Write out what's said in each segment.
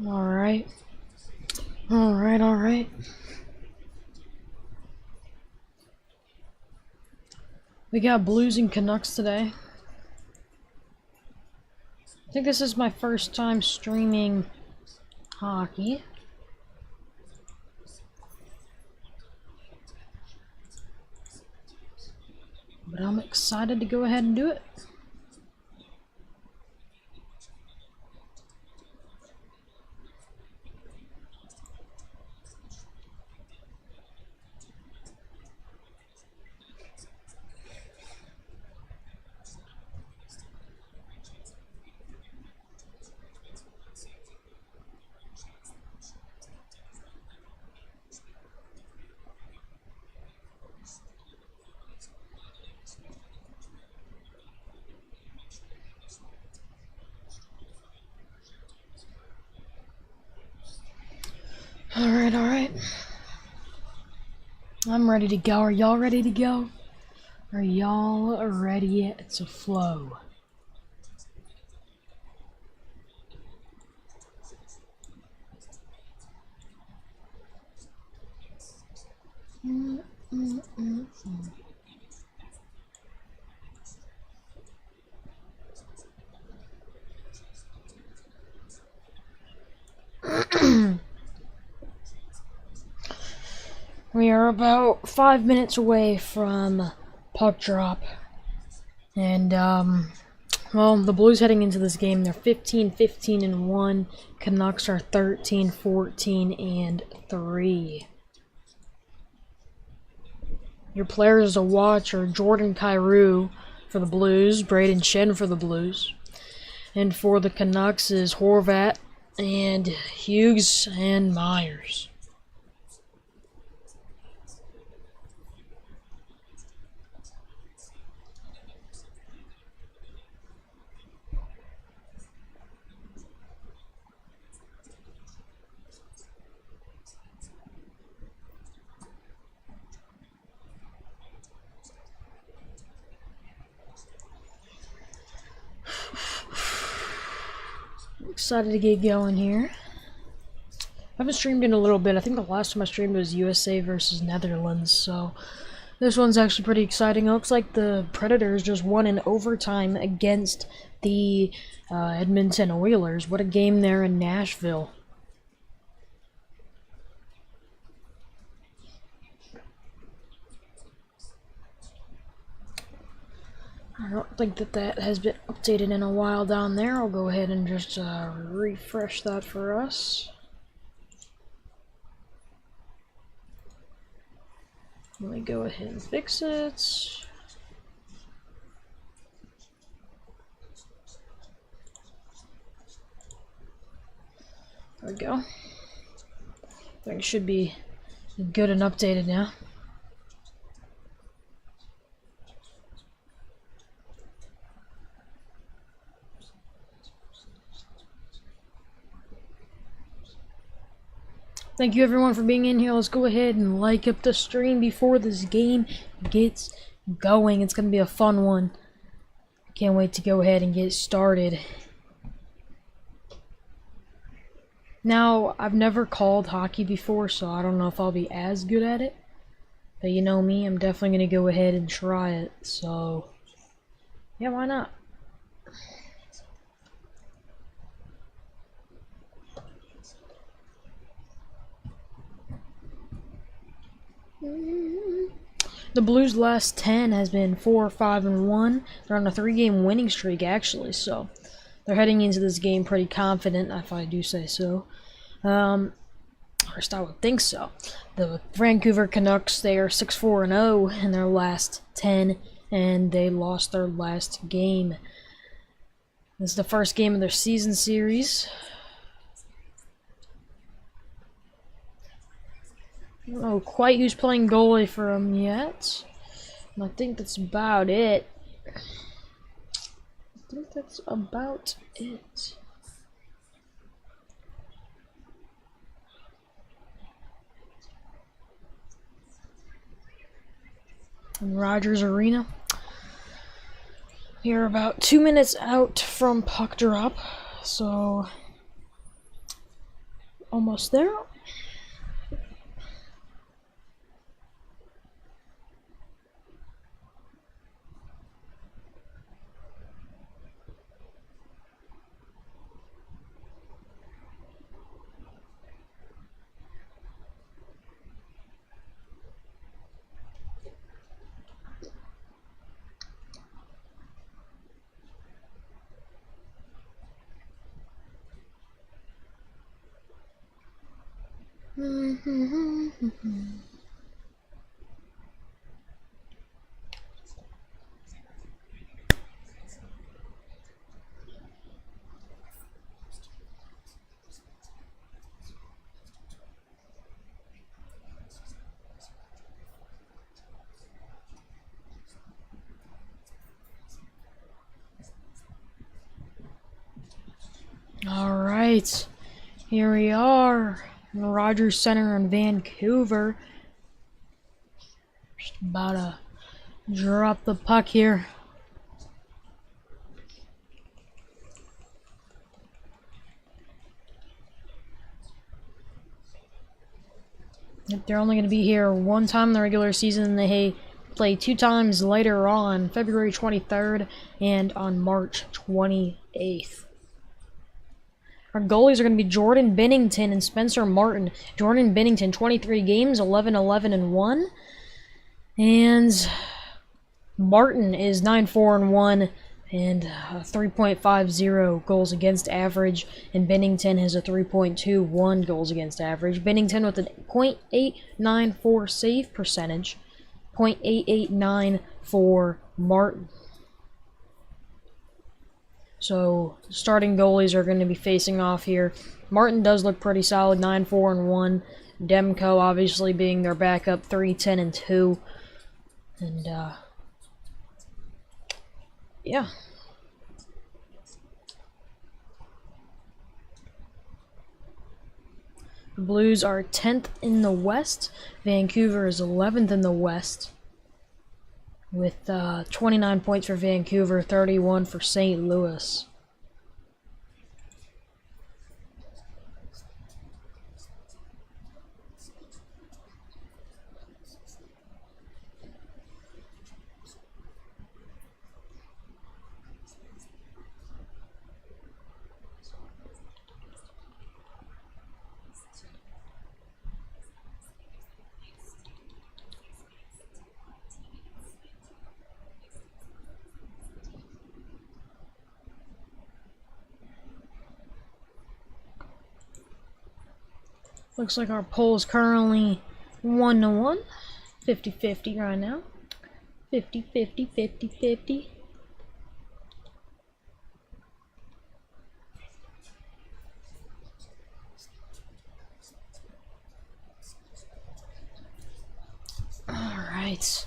Alright. Alright. We got Blues and Canucks today. I think this is my first time streaming hockey. But I'm excited to go ahead and do it. Alright. I'm ready to go. Are y'all ready to go? Are y'all ready to flow? We are about 5 minutes away from puck drop. And, well, the Blues heading into this game, they're 15-15-1. Canucks are 13-14-3. Your players to watch are Jordan Kyrou for the Blues, Braden Shen for the Blues. And for the Canucks is Horvat and Hughes and Myers. Excited to get going here. I haven't streamed in a little bit. I think the last time I streamed was USA versus Netherlands, so this one's actually pretty exciting. It looks like the Predators just won in overtime against the Edmonton Oilers. What a game there in Nashville. I don't think that has been updated in a while down there. I'll go ahead and just refresh that for us. Let me go ahead and fix it. There we go. I think it should be good and updated now. Thank you everyone for being in here. Let's go ahead and like up the stream before this game gets going. It's going to be a fun one. Can't wait to go ahead and get started. Now, I've never called hockey before, so I don't know if I'll be as good at it. But you know me, I'm definitely going to go ahead and try it. So, yeah, why not? The Blues' last 10 has been 4-5-1. They're on a 3-game winning streak, actually, so they're heading into this game pretty confident, if I do say so. Or I would think so. The Vancouver Canucks, they are 6-4-0 in their last 10, and they lost their last game. This is the first game of their season series. I don't know quite who's playing goalie for them yet. And I think that's about it. In Rogers Arena. You're about 2 minutes out from puck drop, so almost there. All right, here we are in the Rogers Center in Vancouver. Just about to drop the puck here. They're only going to be here one time in the regular season. They play 2 times later on, February 23rd and on March 28th. Our goalies are going to be Jordan Binnington and Spencer Martin. Jordan Binnington, 23 games, 11-11-1. And Martin is 9-4-1 and 3.50 goals against average. And Binnington has a 3.21 goals against average. Binnington with a .894 save percentage. .889 for Martin. So, starting goalies are going to be facing off here. Martin does look pretty solid, 9-4-1. Demko obviously being their backup, 3-10-2. And, yeah. The Blues are 10th in the West. Vancouver is 11th in the West. With 29 points for Vancouver, 31 for St. Louis. Looks like our poll is currently 1-1. 50-50 right now. 50-50, 50-50. Alright.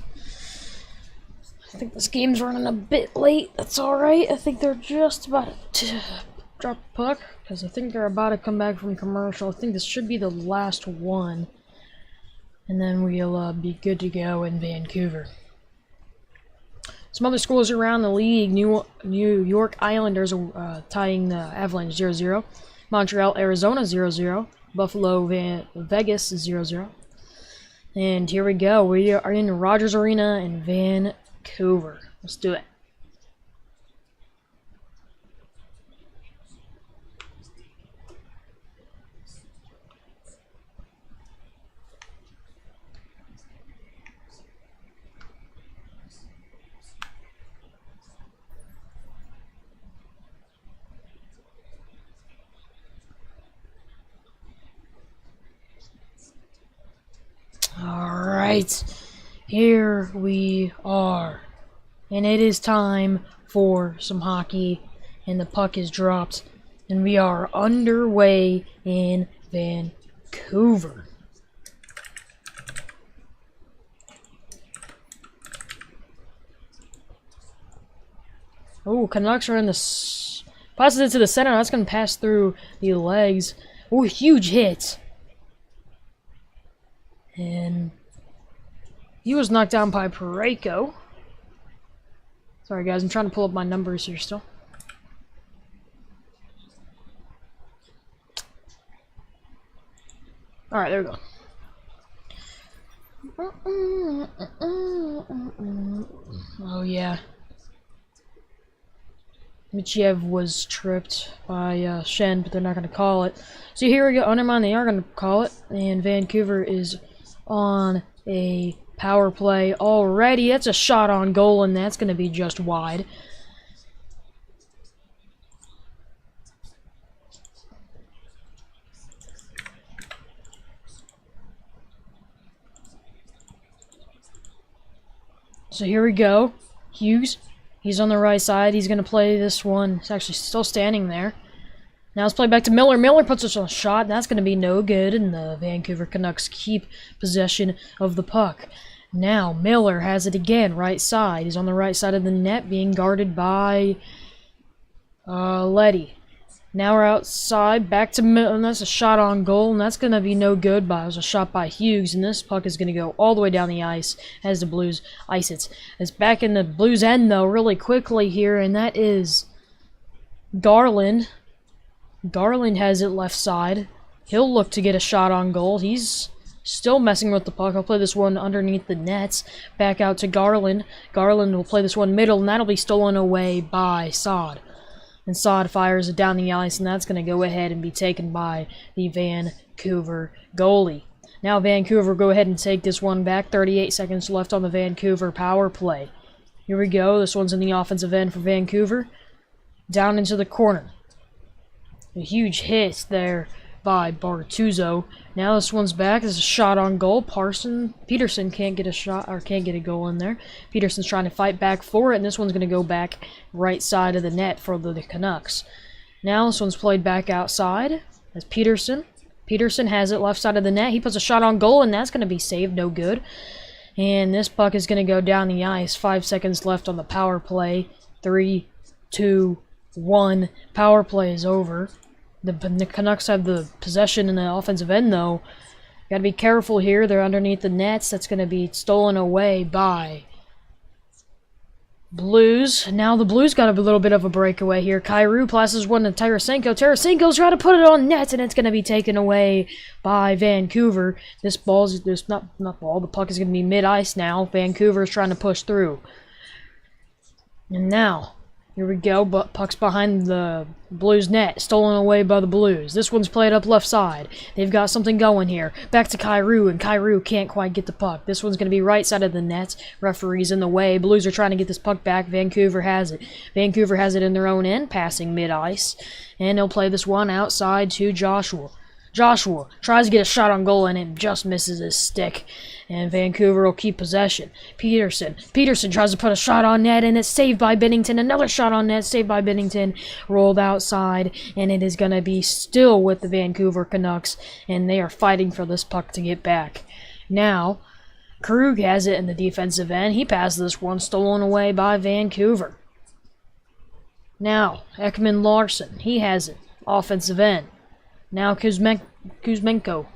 I think this game's running a bit late. That's alright. I think they're just about to drop the puck, because I think they're about to come back from commercial. I think this should be the last one, and then we'll be good to go in Vancouver. Some other schools around the league: New York Islanders are tying the Avalanche 0-0, Montreal, Arizona 0-0, Buffalo, Vegas 0-0, and here we go. We are in Rogers Arena in Vancouver. Let's do it. Alright, here we are, and it is time for some hockey, and the puck is dropped, and we are underway in Vancouver. Oh, Canucks are in the... passes it to the center, that's going to pass through the legs. Oh, huge hit. And he was knocked down by Parayko. Sorry guys, I'm trying to pull up my numbers here still. Alright, there we go. Oh, yeah. Michiev was tripped by Shen, but they're not going to call it. So here we go. Oh, never mind, they are going to call it. And Vancouver is on a power play already. That's a shot on goal, and that's going to be just wide. So here we go. Hughes. He's on the right side. He's going to play this one. He's actually still standing there. Now let's play back to Miller. Miller puts us on a shot, and that's going to be no good, and the Vancouver Canucks keep possession of the puck. Now Miller has it again, right side. He's on the right side of the net, being guarded by Letty. Now we're outside, back to Miller, and that's a shot on goal, and that's going to be no good. It was a shot by Hughes, and this puck is going to go all the way down the ice as the Blues ice it. It's back in the Blues end, though, really quickly here, and that is Garland. Garland has it left side. He'll look to get a shot on goal. He's still messing with the puck. I'll play this one underneath the nets. Back out to Garland. Garland will play this one middle, and that'll be stolen away by Saad. And Saad fires it down the ice, and that's going to go ahead and be taken by the Vancouver goalie. Now Vancouver go ahead and take this one back. 38 seconds left on the Vancouver power play. Here we go. This one's in the offensive end for Vancouver. Down into the corner. A huge hit there by Bartuzzo. Now this one's back. There's a shot on goal. Peterson can't get a shot, or can't get a goal in there. Peterson's trying to fight back for it, and this one's going to go back right side of the net for the Canucks. Now this one's played back outside. That's Peterson. Peterson has it left side of the net. He puts a shot on goal, and that's going to be saved. No good. And this puck is going to go down the ice. 5 seconds left on the power play. 3, 2, 1. Power play is over. The Canucks have the possession in the offensive end, though. Got to be careful here. They're underneath the nets. That's going to be stolen away by Blues. Now the Blues got a little bit of a breakaway here. Kyrou passes one to Tarasenko. Tarasenko's trying to put it on net, and it's going to be taken away by Vancouver. This ball's not ball. The puck is going to be mid-ice now. Vancouver's trying to push through. And now, here we go, but puck's behind the Blues net, stolen away by the Blues. This one's played up left side. They've got something going here. Back to Kyrou, and Kyrou can't quite get the puck. This one's going to be right side of the net. Referee's in the way. Blues are trying to get this puck back. Vancouver has it. Vancouver has it in their own end, passing mid-ice. And they'll play this one outside to Joshua. Joshua tries to get a shot on goal, and it just misses his stick. And Vancouver will keep possession. Peterson tries to put a shot on net, and it's saved by Bennington. Another shot on net, saved by Bennington. Rolled outside, and it is going to be still with the Vancouver Canucks, and they are fighting for this puck to get back. Now, Krug has it in the defensive end. He passes this one, stolen away by Vancouver. Now, Ekman Larson, he has it. Offensive end. Now Kuzmenko.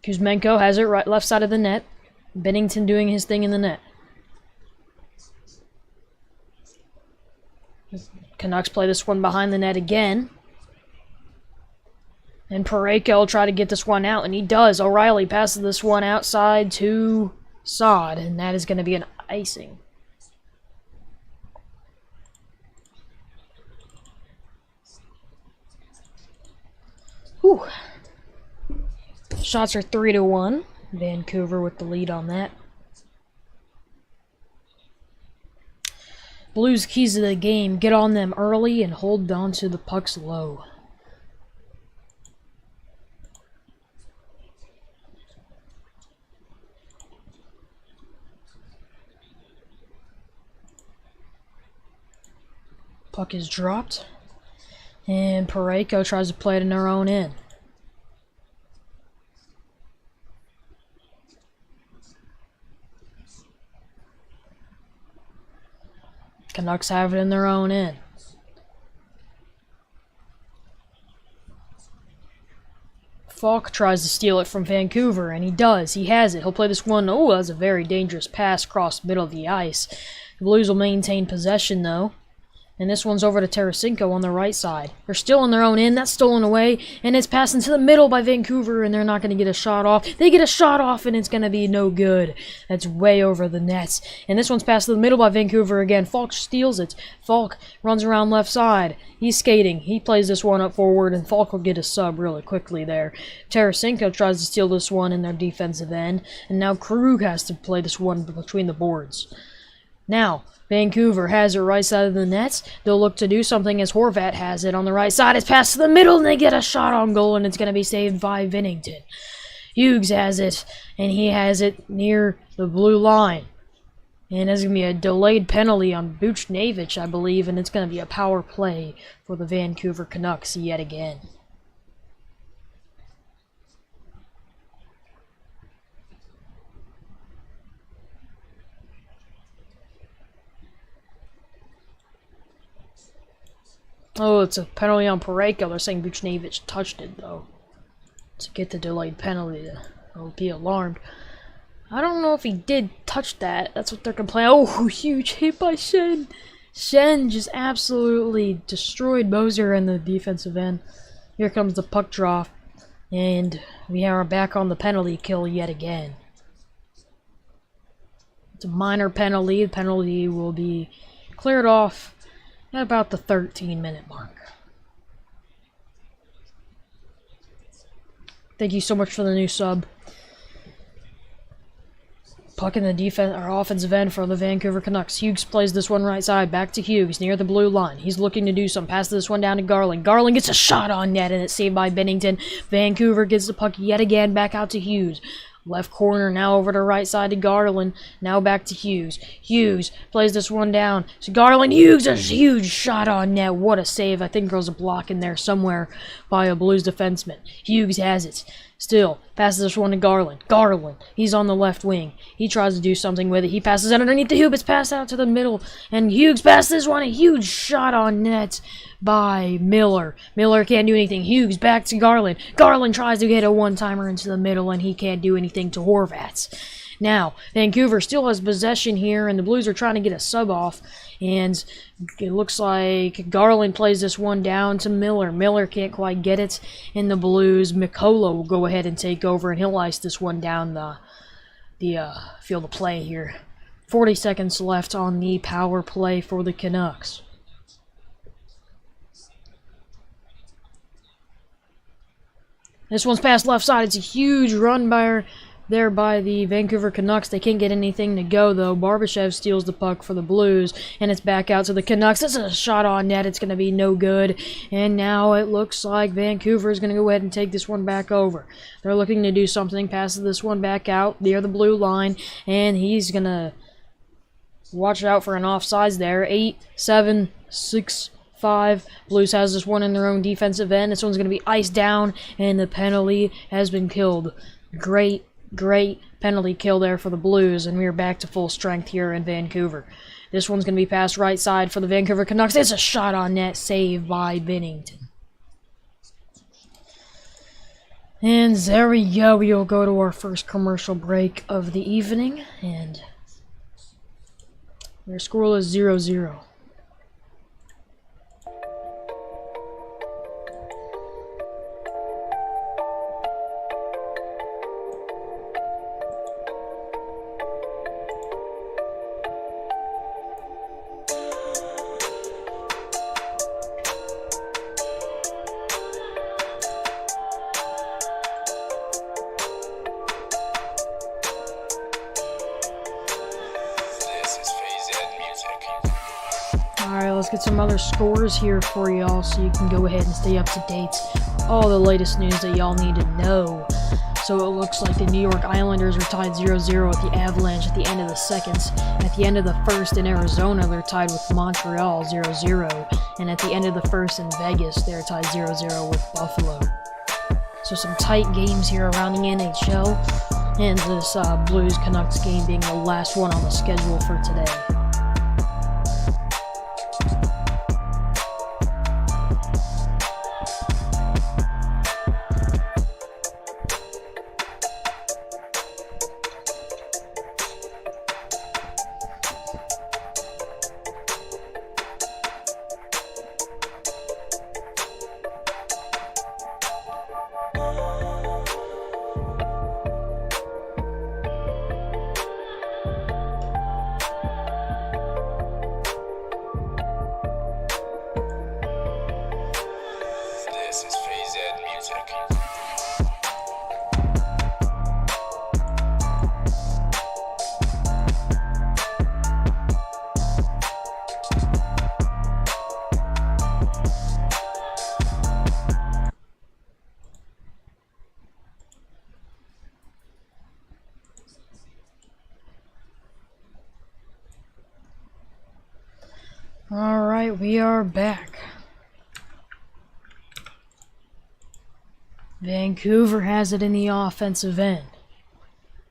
Kuzmenko has it right left side of the net. Bennington doing his thing in the net. Canucks play this one behind the net again. And Parayko will try to get this one out, and he does. O'Reilly passes this one outside to Saad, and that is going to be an icing. Whew. Shots are 3-1. Vancouver with the lead on that. Blues keys to the game. Get on them early and hold on to the pucks low. Puck is dropped. And Parayko tries to play it in their own end. Canucks have it in their own end. Falk tries to steal it from Vancouver, and he does. He has it. He'll play this one. Oh, that's a very dangerous pass across the middle of the ice. The Blues will maintain possession, though. And this one's over to Tarasenko on the right side. They're still in their own end. That's stolen away. And it's passed into the middle by Vancouver, and they're not going to get a shot off. They get a shot off, and it's going to be no good. That's way over the nets. And this one's passed to the middle by Vancouver again. Falk steals it. Falk runs around left side. He's skating. He plays this one up forward, and Falk will get a sub really quickly there. Tarasenko tries to steal this one in their defensive end, and now Krug has to play this one between the boards. Now, Vancouver has it right side of the nets. They'll look to do something as Horvat has it on the right side. It's passed to the middle, and they get a shot on goal, and it's going to be saved by Binnington. Hughes has it, and he has it near the blue line. And there's going to be a delayed penalty on Buchnevich, I believe, and it's going to be a power play for the Vancouver Canucks yet again. Oh, it's a penalty on Parayko. They're saying Buchnevich touched it, though, to get the delayed penalty. I'll be alarmed. I don't know if he did touch that. That's what they're complaining. Oh, huge hit by Shen. Shen just absolutely destroyed Moser in the defensive end. Here comes the puck draw, and we are back on the penalty kill yet again. It's a minor penalty. The penalty will be cleared off at about the 13-minute mark. Thank you so much for the new sub. Puck in the defense or offensive end for the Vancouver Canucks. Hughes plays this one right side. Back to Hughes near the blue line. He's looking to do some. Pass this one down to Garland. Garland gets a shot on net, and it's saved by Binnington. Vancouver gets the puck yet again back out to Hughes. Left corner now over to right side to Garland. Now back to Hughes. Hughes plays this one down to Garland. Hughes, a huge shot on net. What a save. I think there was a block in there somewhere by a Blues defenseman. Hughes has it. Still, passes this one to Garland. Garland, he's on the left wing. He tries to do something with it. He passes it underneath the hoop. It's passed out to the middle. And Hughes passes this one. A huge shot on net by Miller. Miller can't do anything. Hughes back to Garland. Garland tries to get a one-timer into the middle, and he can't do anything to Horvat. Now, Vancouver still has possession here, and the Blues are trying to get a sub off. And it looks like Garland plays this one down to Miller. Miller can't quite get it in the Blues. Mikkola will go ahead and take over, and he'll ice this one down the field of play here. 40 seconds left on the power play for the Canucks. This one's passed left side. It's a huge run by the Vancouver Canucks. They can't get anything to go, though. Barbashev steals the puck for the Blues, and it's back out to the Canucks. This is a shot on net. It's going to be no good. And now it looks like Vancouver is going to go ahead and take this one back over. They're looking to do something. Passes this one back out near the blue line, and he's going to watch out for an offsides there. 8, 7, 6, 5. Blues has this one in their own defensive end. This one's going to be iced down, and the penalty has been killed. Great penalty kill there for the Blues, and we are back to full strength here in Vancouver. This one's going to be passed right side for the Vancouver Canucks. It's a shot on net, saved by Binnington. And there we go. We'll go to our first commercial break of the evening, and their score is 0-0. Alright, let's get some other scores here for y'all so you can go ahead and stay up to date. All the latest news that y'all need to know. So it looks like the New York Islanders are tied 0-0 with the Avalanche at the end of the second. At the end of the first in Arizona, they're tied with Montreal 0-0. And at the end of the first in Vegas, they're tied 0-0 with Buffalo. So some tight games here around the NHL. And this Blues-Canucks game being the last one on the schedule for today. This is Phase Ed Music. Alright, we are back. Vancouver has it in the offensive end.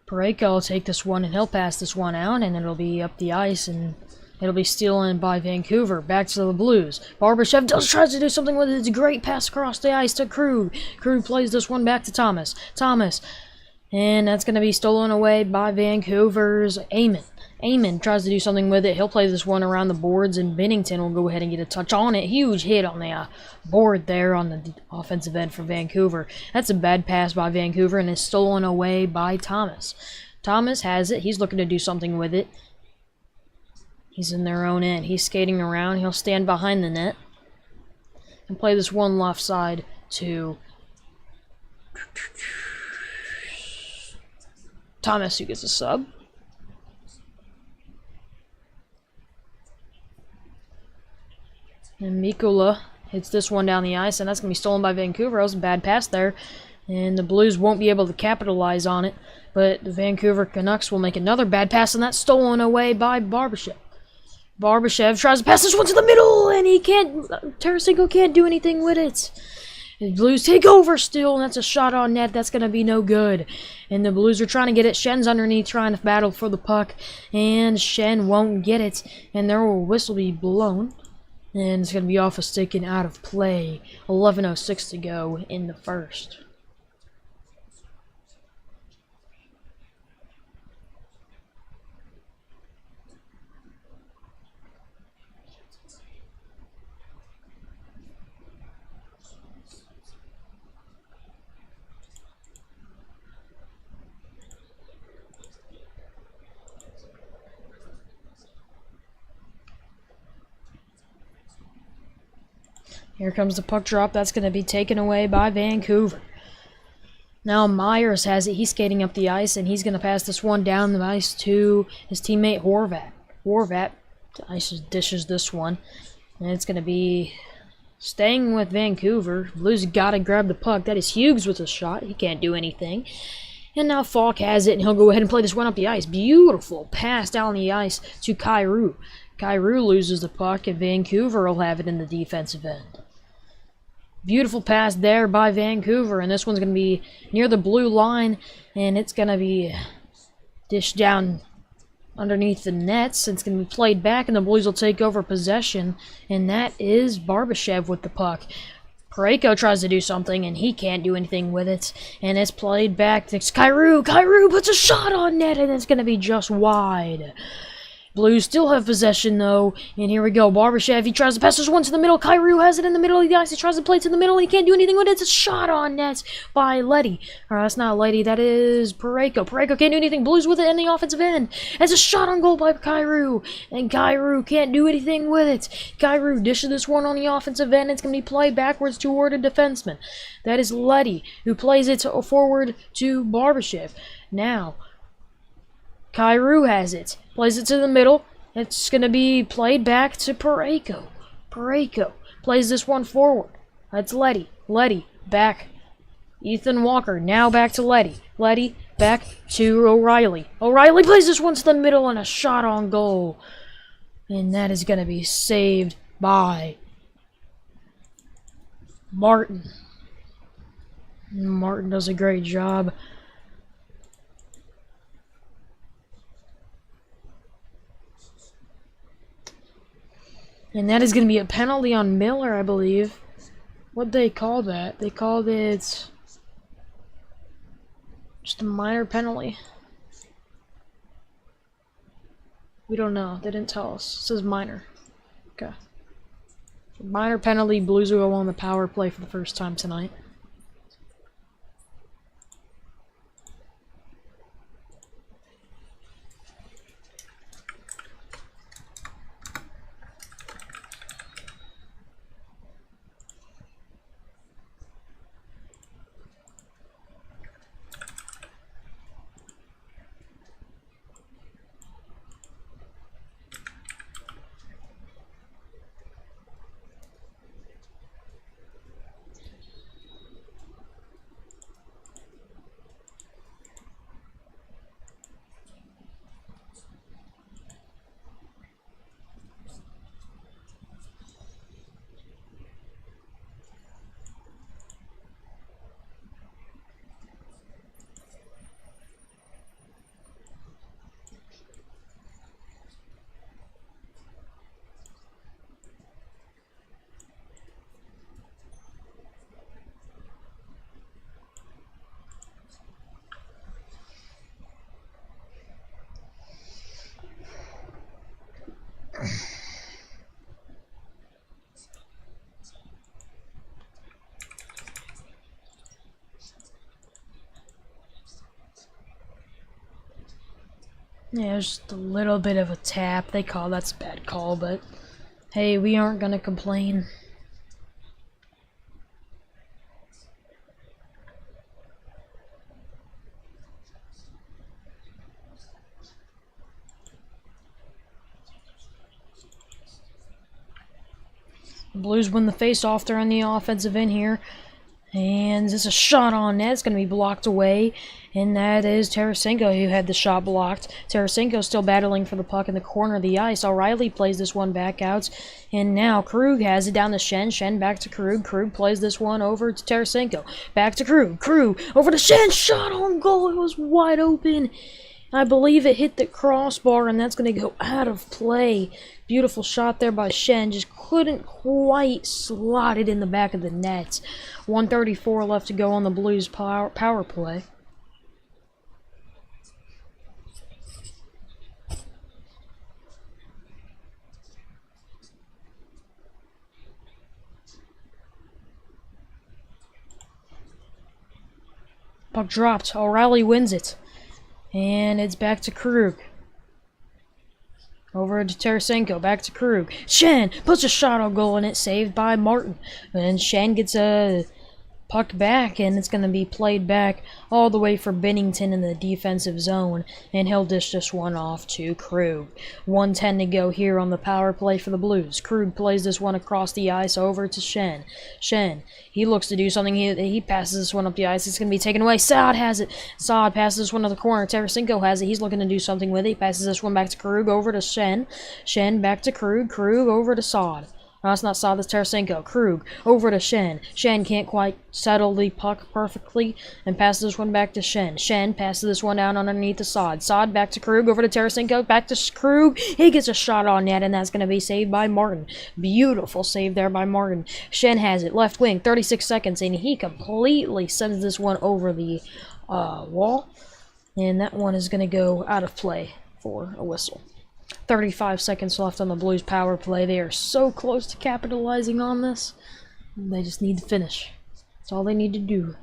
Parayko will take this one and he'll pass this one out, and it'll be up the ice and it'll be stolen by Vancouver. Back to the Blues. Barbashev tries to do something with it. It's a great pass across the ice to Krug. Krug plays this one back to Thomas. And that's going to be stolen away by Vancouver's Eamon. Eamon tries to do something with it. He'll play this one around the boards, and Bennington will go ahead and get a touch on it. Huge hit on the board there on the offensive end for Vancouver. That's a bad pass by Vancouver, and it's stolen away by Thomas. Thomas has it. He's looking to do something with it. He's in their own end. He's skating around. He'll stand behind the net and play this one left side to Thomas, who gets a sub. And Mikula hits this one down the ice, and that's going to be stolen by Vancouver. That was a bad pass there, and the Blues won't be able to capitalize on it, but the Vancouver Canucks will make another bad pass, and that's stolen away by Barbashev. Barbashev tries to pass this one to the middle, and he can't. Tarasenko can't do anything with it. The Blues take over still, and that's a shot on net. That's going to be no good. And the Blues are trying to get it. Schen's underneath trying to battle for the puck, and Schenn won't get it, and there will whistle be blown. And it's going to be off a stick and out of play. 11:06 to go in the first. Here comes the puck drop. That's going to be taken away by Vancouver. Now Myers has it. He's skating up the ice, and he's going to pass this one down the ice to his teammate Horvat. Horvat dishes this one, and it's going to be staying with Vancouver. Blues got to grab the puck. That is Hughes with a shot. He can't do anything. And now Falk has it, and he'll go ahead and play this one up the ice. Beautiful pass down the ice to Kyrou. Kyrou loses the puck, and Vancouver will have it in the defensive end. Beautiful pass there by Vancouver, and this one's going to be near the blue line, and it's going to be dished down underneath the nets. It's going to be played back, and the Blues will take over possession, and that is Barbashev with the puck. Parayko tries to do something, and he can't do anything with it, and it's played back to Kyrou. Kyrou puts a shot on net, and it's going to be just wide. Blues still have possession, though, and here we go. Barbashev, he tries to pass this one to the middle. Kyrou has it in the middle of the ice. He tries to play to the middle, and he can't do anything with it. It's a shot on net by Leddy. Or that's not Leddy, that is Parayko. Parayko can't do anything. Blues with it in the offensive end. It's a shot on goal by Kyrou, and Kyrou can't do anything with it. Kyrou dishes this one on the offensive end. It's going to be played backwards toward a defenseman. That is Leddy, who plays it forward to Barbashev. Now, Kyrou has it. Plays it to the middle. It's going to be played back to Parayko. Parayko plays this one forward. That's Leddy. Leddy back. Ethan Walker now back to Leddy. Leddy back to O'Reilly. O'Reilly plays this one to the middle, and a shot on goal. And that is going to be saved by Martin. Martin does a great job. And that is going to be a penalty on Miller, I believe. What'd they call that? They called it just a minor penalty. We don't know. They didn't tell us. It says minor. Okay. Minor penalty. Blues will go on the power play for the first time tonight. Yeah, just a little bit of a tap. They call that's a bad call, but hey, we aren't gonna complain. The Blues win the face-off. They're on the offensive end here. And there's a shot on net. It's going to be blocked away. And that is Tarasenko who had the shot blocked. Tarasenko still battling for the puck in the corner of the ice. O'Reilly plays this one back out. And now Krug has it down to Schenn. Schenn back to Krug. Krug plays this one over to Tarasenko. Back to Krug. Krug over to Schenn. Shot on goal. It was wide open. I believe it hit the crossbar, and that's going to go out of play. Beautiful shot there by Schenn. Just couldn't quite slot it in the back of the net. 1:34 left to go on the Blues power play. Puck dropped. O'Reilly wins it. And it's back to Krug. Over to Tarasenko, back to Krug. Schenn puts a shot on goal, and it's saved by Martin. And Schenn gets a puck back, and it's going to be played back all the way for Binnington in the defensive zone. And he'll dish this one off to Krug. 1:10 to go here on the power play for the Blues. Krug plays this one across the ice over to Schenn. Schenn, he looks to do something. He passes this one up the ice. It's going to be taken away. Saad has it. Saad passes this one to the corner. Tarasenko has it. He's looking to do something with it. He passes this one back to Krug over to Schenn. Schenn back to Krug. Krug over to Saad. No, it's not Saad, that's Tarasenko. Krug over to Schenn. Schenn can't quite settle the puck perfectly and passes this one back to Schenn. Schenn passes this one down underneath the Saad. Saad back to Krug, over to Tarasenko, back to Krug. He gets a shot on net, and that's going to be saved by Martin. Beautiful save there by Martin. Schenn has it, left wing, 36 seconds, and he completely sends this one over the wall. And that one is going to go out of play for a whistle. 35 seconds left on the Blues power play. They are so close to capitalizing on this. They just need to finish. That's all they need to do.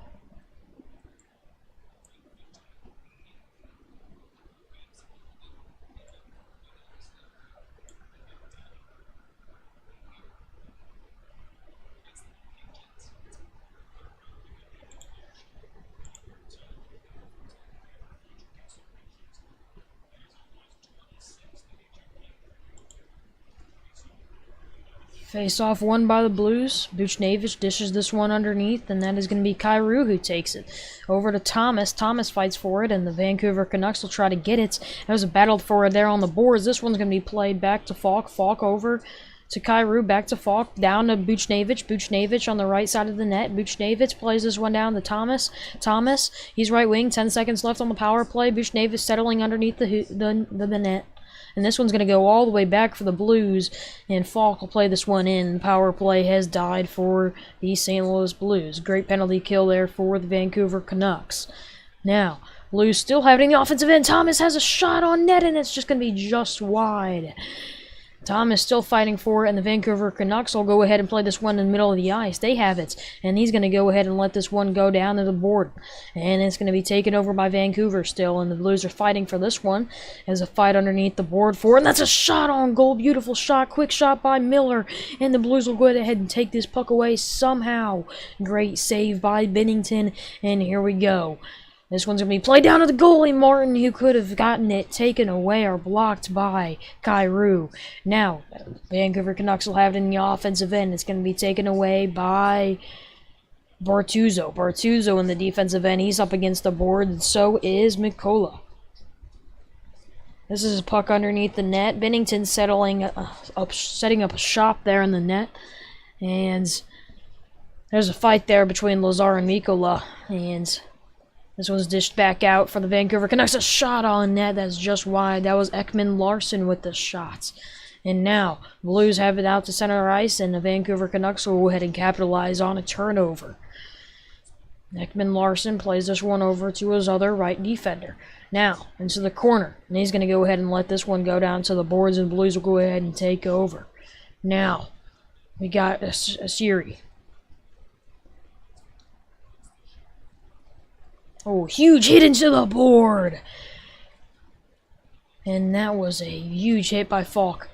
Face-off won by the Blues. Buchnevich dishes this one underneath, and that is going to be Kyrou who takes it. Over to Thomas. Thomas fights for it, and the Vancouver Canucks will try to get it. There was a battle for it there on the boards. This one's going to be played back to Falk. Falk over to Kyrou, back to Falk, down to Buchnevich. Buchnevich on the right side of the net. Buchnevich plays this one down to Thomas. Thomas, he's right wing. 10 seconds left on the power play. Buchnevich settling underneath the net. And this one's going to go all the way back for the Blues, and Falk will play this one in. Power play has died for the St. Louis Blues. Great penalty kill there for the Vancouver Canucks. Now, Blues still have it in the offensive end. Thomas has a shot on net, and it's just going to be just wide. Tom is still fighting for it, and the Vancouver Canucks will go ahead and play this one in the middle of the ice. They have it, and he's going to go ahead and let this one go down to the board. And it's going to be taken over by Vancouver still, and the Blues are fighting for this one. There's a fight underneath the board for it, and that's a shot on goal. Beautiful shot, quick shot by Miller, and the Blues will go ahead and take this puck away somehow. Great save by Binnington, and here we go. This one's going to be played down to the goalie, Martin, who could have gotten it taken away or blocked by Kyrou. Now, Vancouver Canucks will have it in the offensive end. It's going to be taken away by Bortuzzo. Bortuzzo in the defensive end. He's up against the board, and so is Mikkola. This is a puck underneath the net. Binnington setting up a shot there in the net. And there's a fight there between Lazar and Mikkola, and this one's dished back out for the Vancouver Canucks. A shot on net that's just wide. That was Ekman Larson with the shots. And now, Blues have it out to center ice, and the Vancouver Canucks will go ahead and capitalize on a turnover. Ekman Larson plays this one over to his other right defender. Now, into the corner. And he's going to go ahead and let this one go down to the boards, and the Blues will go ahead and take over. Now, we got a Siri. Oh, huge hit into the board. And that was a huge hit by Falk.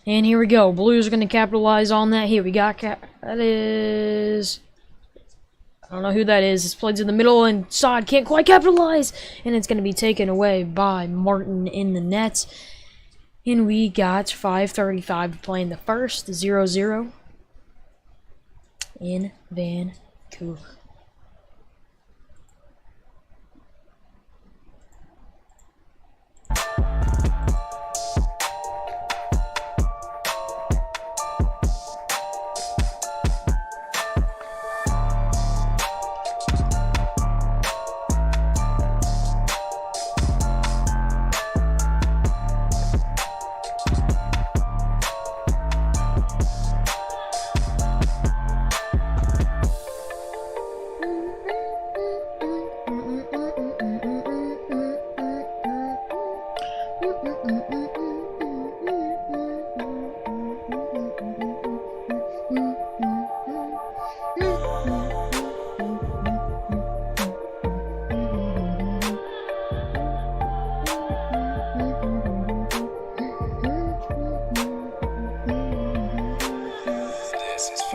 And here we go. Blues are going to capitalize on that. Here we got that is... I don't know who that is. It's played in the middle and Sod can't quite capitalize. And it's going to be taken away by Martin in the net. And we got 5:35 to play in the first. 0-0 in Vancouver.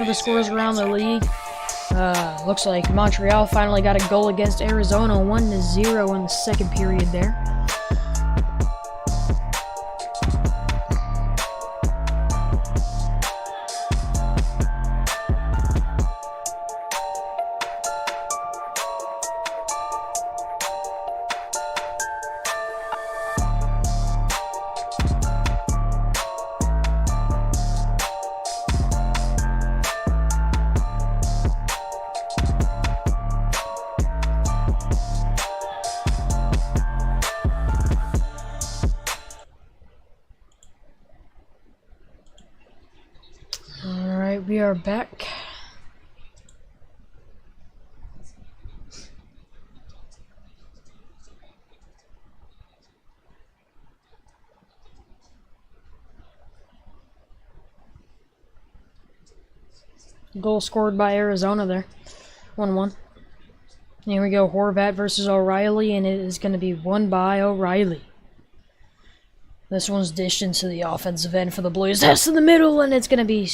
The scores around the league. Looks like Montreal finally got a goal against Arizona, 1-0 in the second period there. Alright, we are back. Goal scored by Arizona there. 1-1. Here we go, Horvat versus O'Reilly, and it is going to be won by O'Reilly. This one's dished into the offensive end for the Blues. That's in the middle, and it's going to be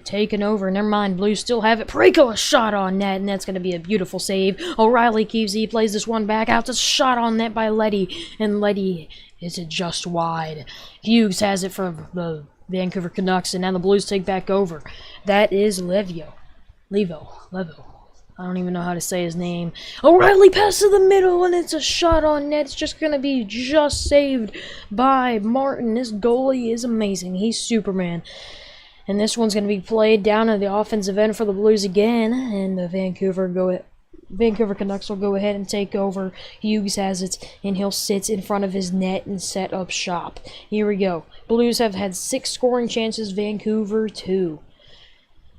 taken over. Never mind, Blues still have it. Parayko, a shot on net, and that's going to be a beautiful save. O'Reilly keeps, he plays this one back out. It's a shot on net by Leddy, and Leddy is just wide. Hughes has it for the Vancouver Canucks, and now the Blues take back over. That is Levo. I don't even know how to say his name. O'Reilly pass to the middle, and it's a shot on net. It's just going to be just saved by Martin. This goalie is amazing. He's Superman. And this one's going to be played down at the offensive end for the Blues again. And the Vancouver Canucks will go ahead and take over. Hughes has it, and he'll sit in front of his net and set up shop. Here we go. Blues have had 6 scoring chances. Vancouver 2.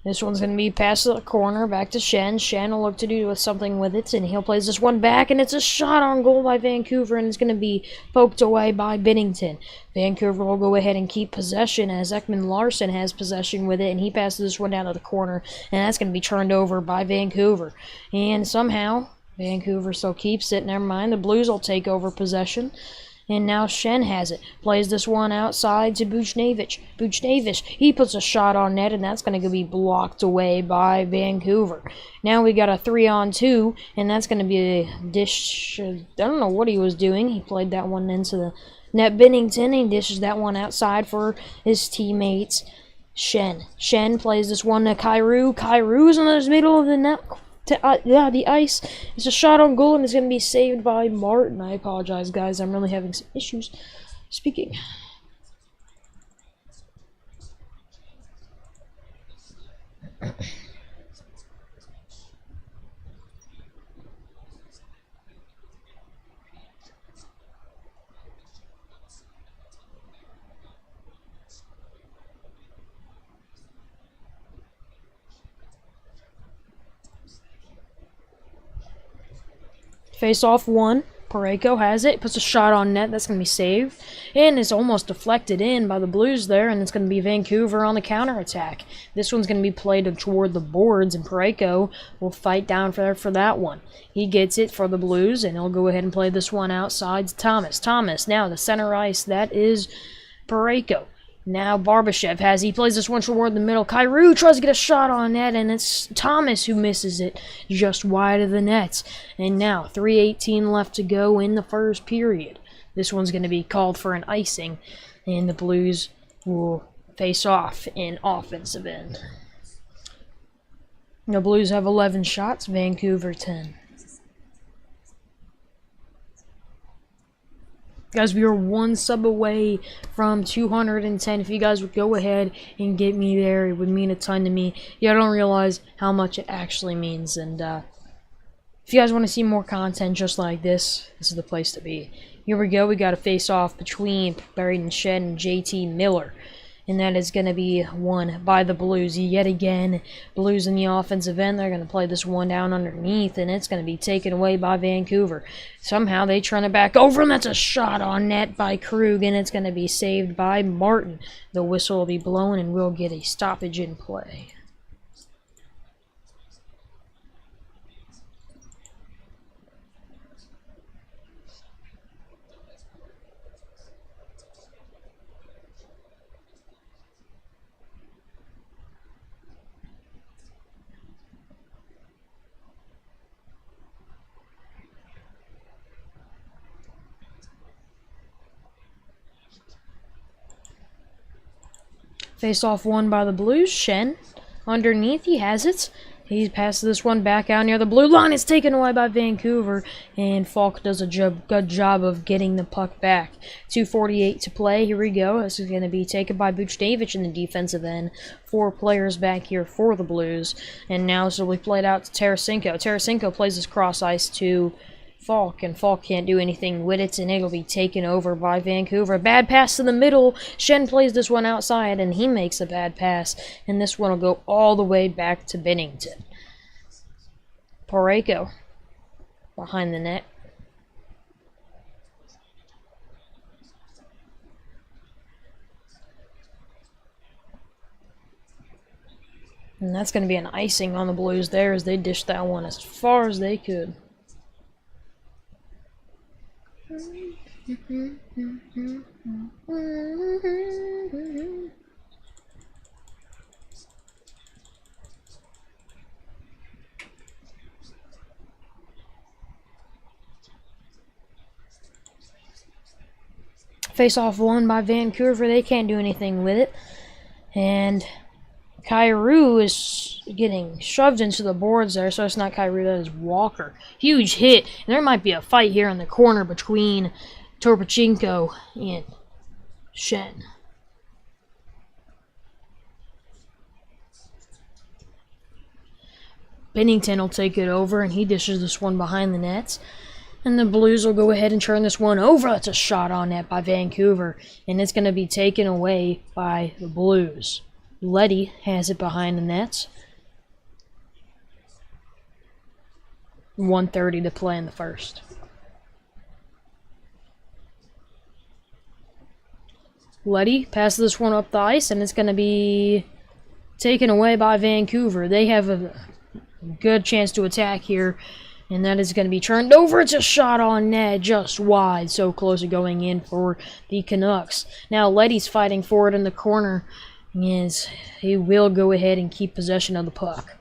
This one's going to be passed to the corner, back to Shen. Shen will look to do something with it, and he'll place this one back, and it's a shot on goal by Vancouver, and it's going to be poked away by Binnington. Vancouver will go ahead and keep possession as Ekman Larson has possession with it, and he passes this one down to the corner, and that's going to be turned over by Vancouver. And somehow, Vancouver still keeps it. Never mind, the Blues will take over possession. And now Shen has it. Plays this one outside to Buchnevich. Buchnevich, he puts a shot on net, and that's going to be blocked away by Vancouver. Now we got a 3-on-2, and that's going to be a dish. I don't know what he was doing. He played that one into the net. Binnington, he dishes that one outside for his teammates. Shen plays this one to Kyrou. Kyrou's in the middle of the net. The ice. It's a shot on goal, and it's going to be saved by Martin. I apologize, guys. I'm really having some issues speaking. Face off 1. Parayko has it, puts a shot on net, that's going to be saved, and it's almost deflected in by the Blues there, and it's going to be Vancouver on the counterattack. This one's going to be played toward the boards, and Parayko will fight down for that one. He gets it for the Blues, and he'll go ahead and play this one outside to Thomas. Thomas, now the center ice, that is Parayko. Now Barbashev he plays this one toward the middle. Kyrou tries to get a shot on net, and it's Thomas who misses it just wide of the net. And now 3:18 left to go in the first period. This one's going to be called for an icing, and the Blues will face off in offensive end. The Blues have 11 shots, Vancouver 10. Guys, we are one sub away from 210. If you guys would go ahead and get me there, it would mean a ton to me. You don't realize how much it actually means. And if you guys want to see more content just like this is the place to be. Here we go. We got a face-off between Braden Shen and JT Miller. And that is going to be won by the Blues yet again. Blues in the offensive end. They're going to play this one down underneath, and it's going to be taken away by Vancouver. Somehow they turn it back over, and that's a shot on net by Krug, and it's going to be saved by Martin. The whistle will be blown, and we'll get a stoppage in play. Face-off won by the Blues. Shen underneath. He has it. He passes this one back out near the blue line. It's taken away by Vancouver. And Falk does a good job of getting the puck back. 2:48 to play. Here we go. This is going to be taken by Buchnevich in the defensive end. 4 players back here for the Blues. And now this will be played out to Tarasenko. Tarasenko plays this cross ice to Falk, and Falk can't do anything with it, and it'll be taken over by Vancouver. Bad pass to the middle. Shen plays this one outside, and he makes a bad pass, and this one will go all the way back to Bennington. Parayko behind the net. And that's going to be an icing on the Blues there as they dish that one as far as they could. Face-off won by Vancouver. They can't do anything with it. And Kyrou is getting shoved into the boards there, so it's not Kyrou, that is Walker. Huge hit, and there might be a fight here in the corner between Torpachenko and Shen. Bennington will take it over, and he dishes this one behind the nets. And the Blues will go ahead and turn this one over. That's a shot on net by Vancouver, and it's going to be taken away by the Blues. Letty has it behind the nets. 1:30 to play in the first. Letty passes this one up the ice, and it's going to be taken away by Vancouver. They have a good chance to attack here, and that is going to be turned over. It's a shot on net, just wide, so close to going in for the Canucks. Now Letty's fighting for it in the corner. Yes, he will go ahead and keep possession of the puck.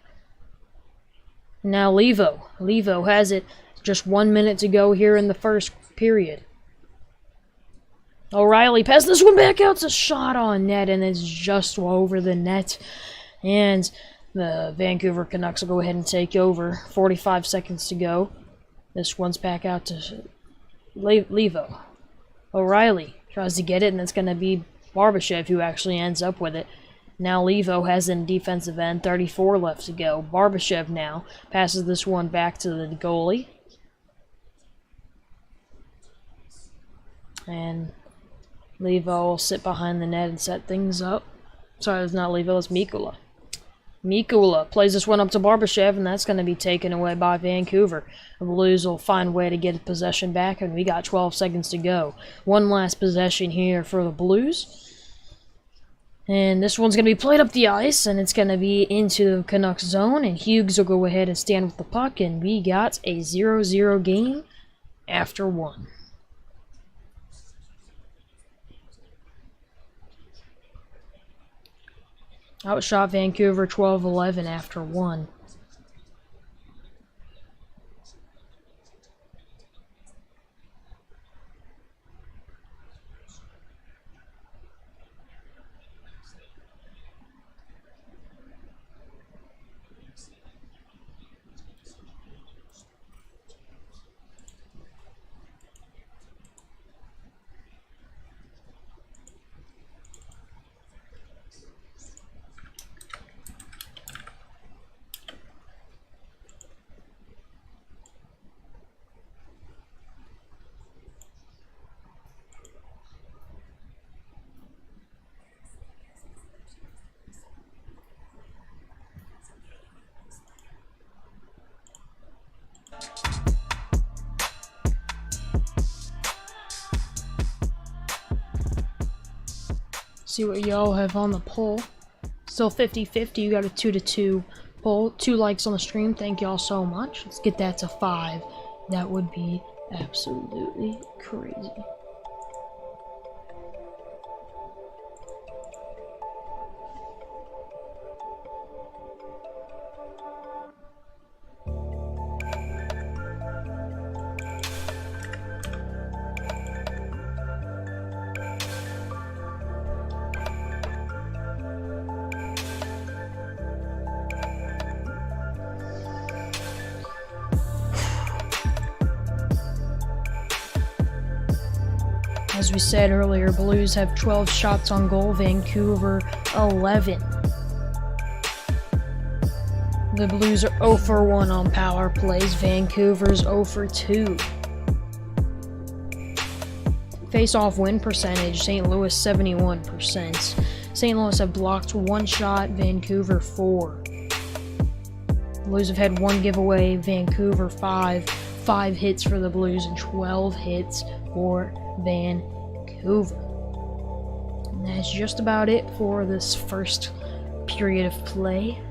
Now Levo. Levo has it. Just 1 minute to go here in the first period. O'Reilly passes this one back out. It's a shot on net, and it's just over the net. And the Vancouver Canucks will go ahead and take over. 45 seconds to go. This one's back out to Levo. O'Reilly tries to get it, and it's going to be Barbashev who actually ends up with it. Now Levo has in defensive end, 34 left to go. Barbashev now passes this one back to the goalie. And Levo will sit behind the net and set things up. Sorry, it's not Levo, it's Mikula. Mikula plays this one up to Barbashev, and that's going to be taken away by Vancouver. The Blues will find a way to get possession back, and we got 12 seconds to go. One last possession here for the Blues. And this one's going to be played up the ice, and it's going to be into the Canucks zone, and Hughes will go ahead and stand with the puck, and we got a 0-0 game after one. Outshot Vancouver 12-11 after one. See what y'all have on the poll. Still 50-50. You got a 2-2 poll. 2 likes on the stream. Thank y'all so much. Let's get that to 5. That would be absolutely crazy. As we said earlier, Blues have 12 shots on goal, Vancouver 11. The Blues are 0 for 1 on power plays, Vancouver's 0 for 2. Face-off win percentage, St. Louis 71%. St. Louis have blocked 1 shot, Vancouver 4. Blues have had 1 giveaway, Vancouver 5. 5 hits for the Blues and 12 hits for Vancouver. And that's just about it for this first period of play.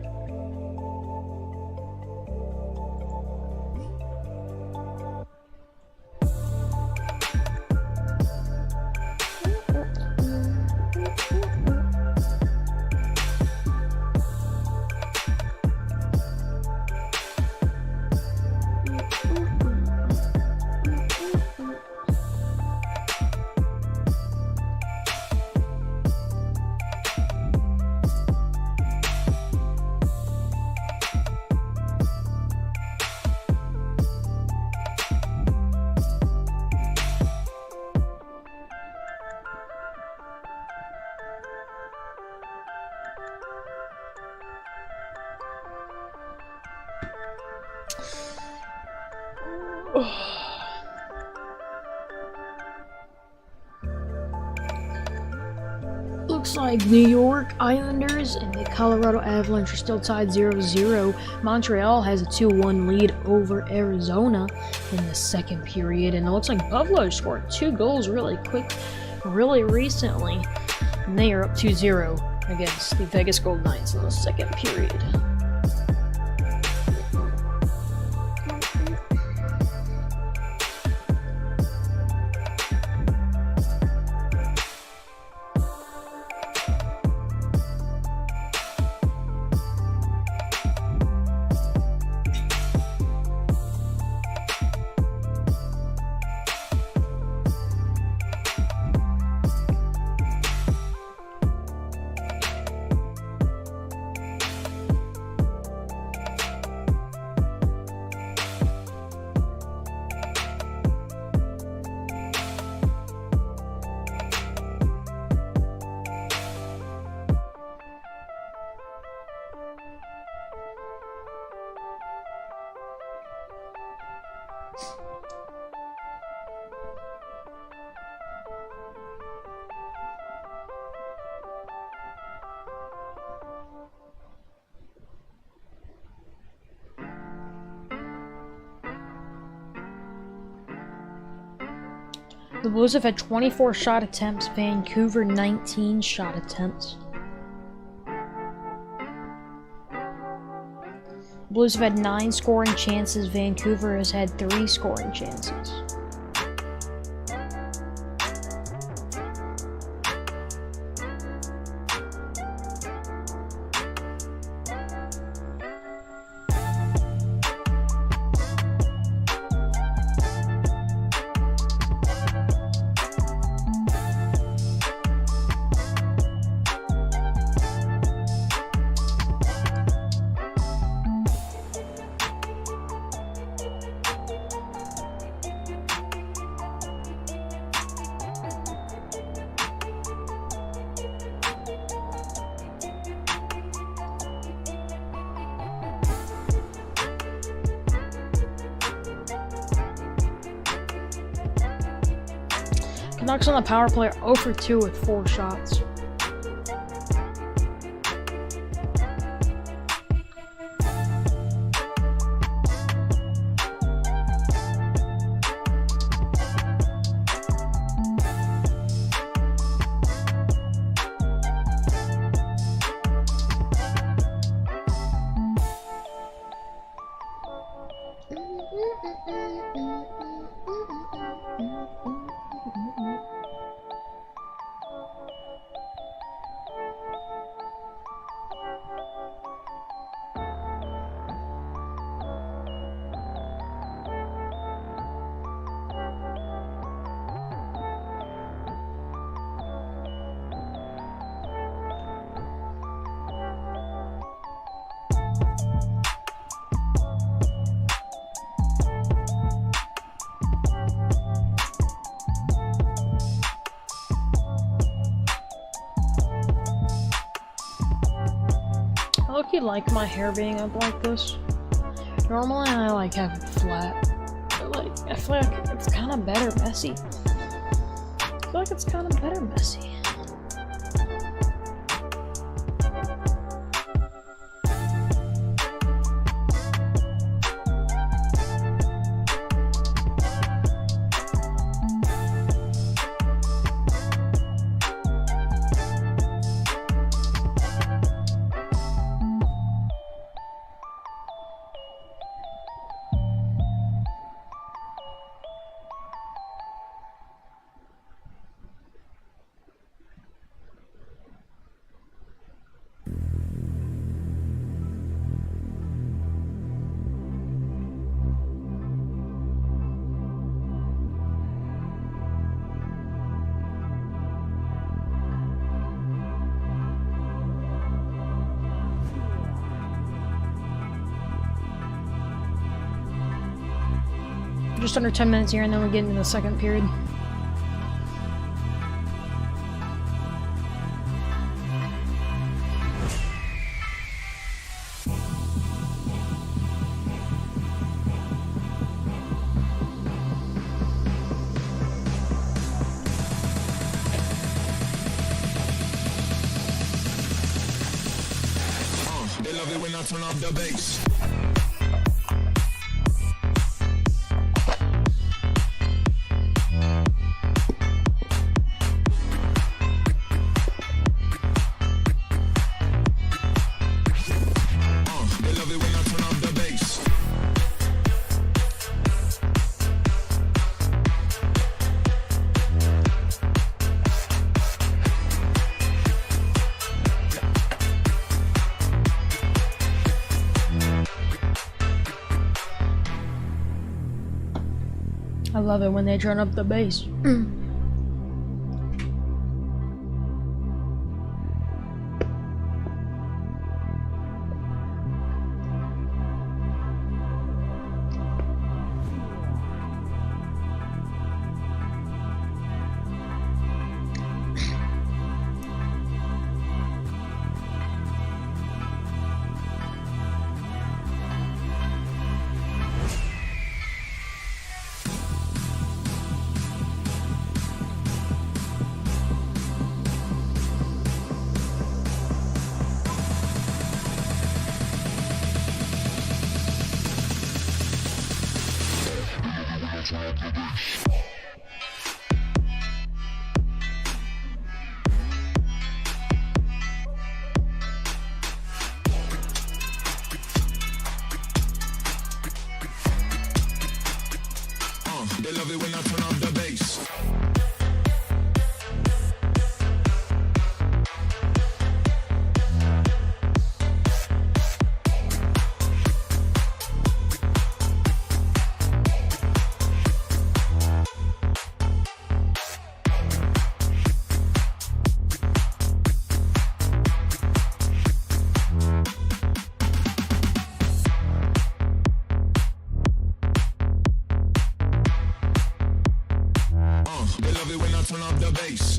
Looks like New York Islanders and the Colorado Avalanche are still tied 0-0. Montreal has a 2-1 lead over Arizona in the second period, and it looks like Buffalo scored 2 goals really quick, really recently, and they are up 2-0 against the Vegas Golden Knights in the second period. The Blues have had 24 shot attempts, Vancouver 19 shot attempts. The Blues have had 9 scoring chances, Vancouver has had 3 scoring chances. Canucks on the power play are 0 for 2 with 4 shots. I look-y like my hair being up like this. Normally I like have it flat. But I feel like it's kind of better messy. I feel like it's kind of better messy. Just under 10 minutes here, and then we'll get into the second period. They love it when I turn up the bass. I love it when they turn up the bass. They love it when I turn up the bass. They love it when I turn up the bass.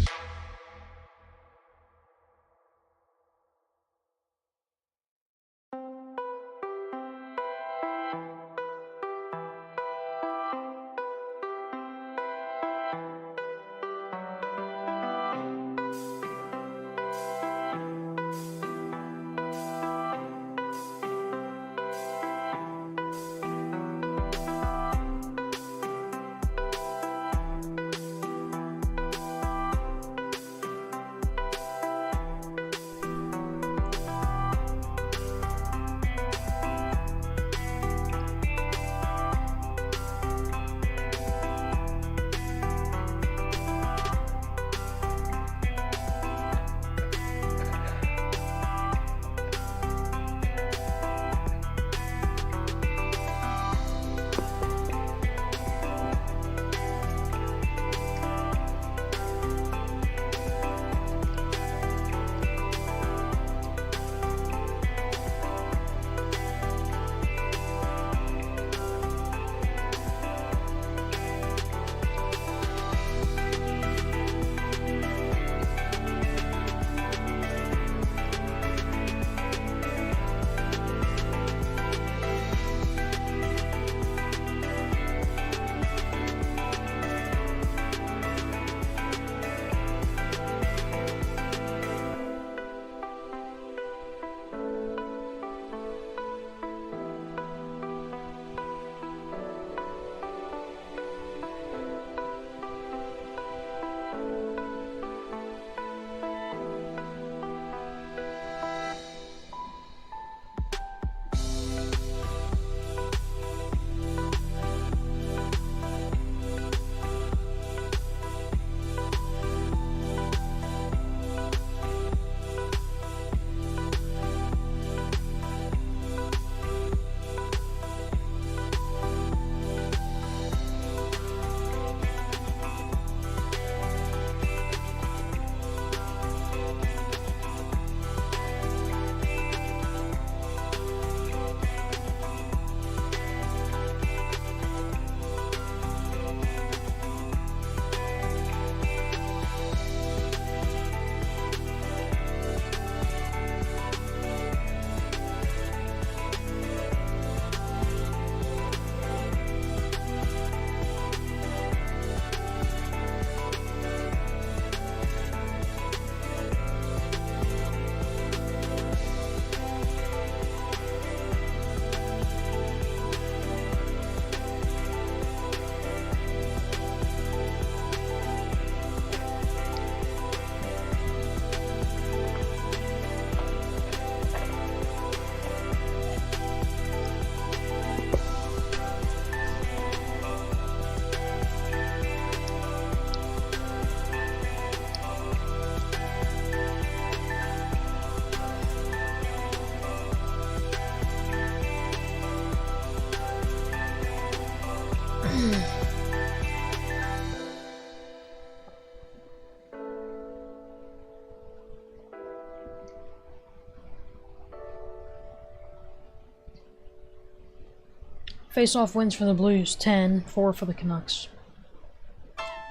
Face-off wins for the Blues, 10-4 for the Canucks.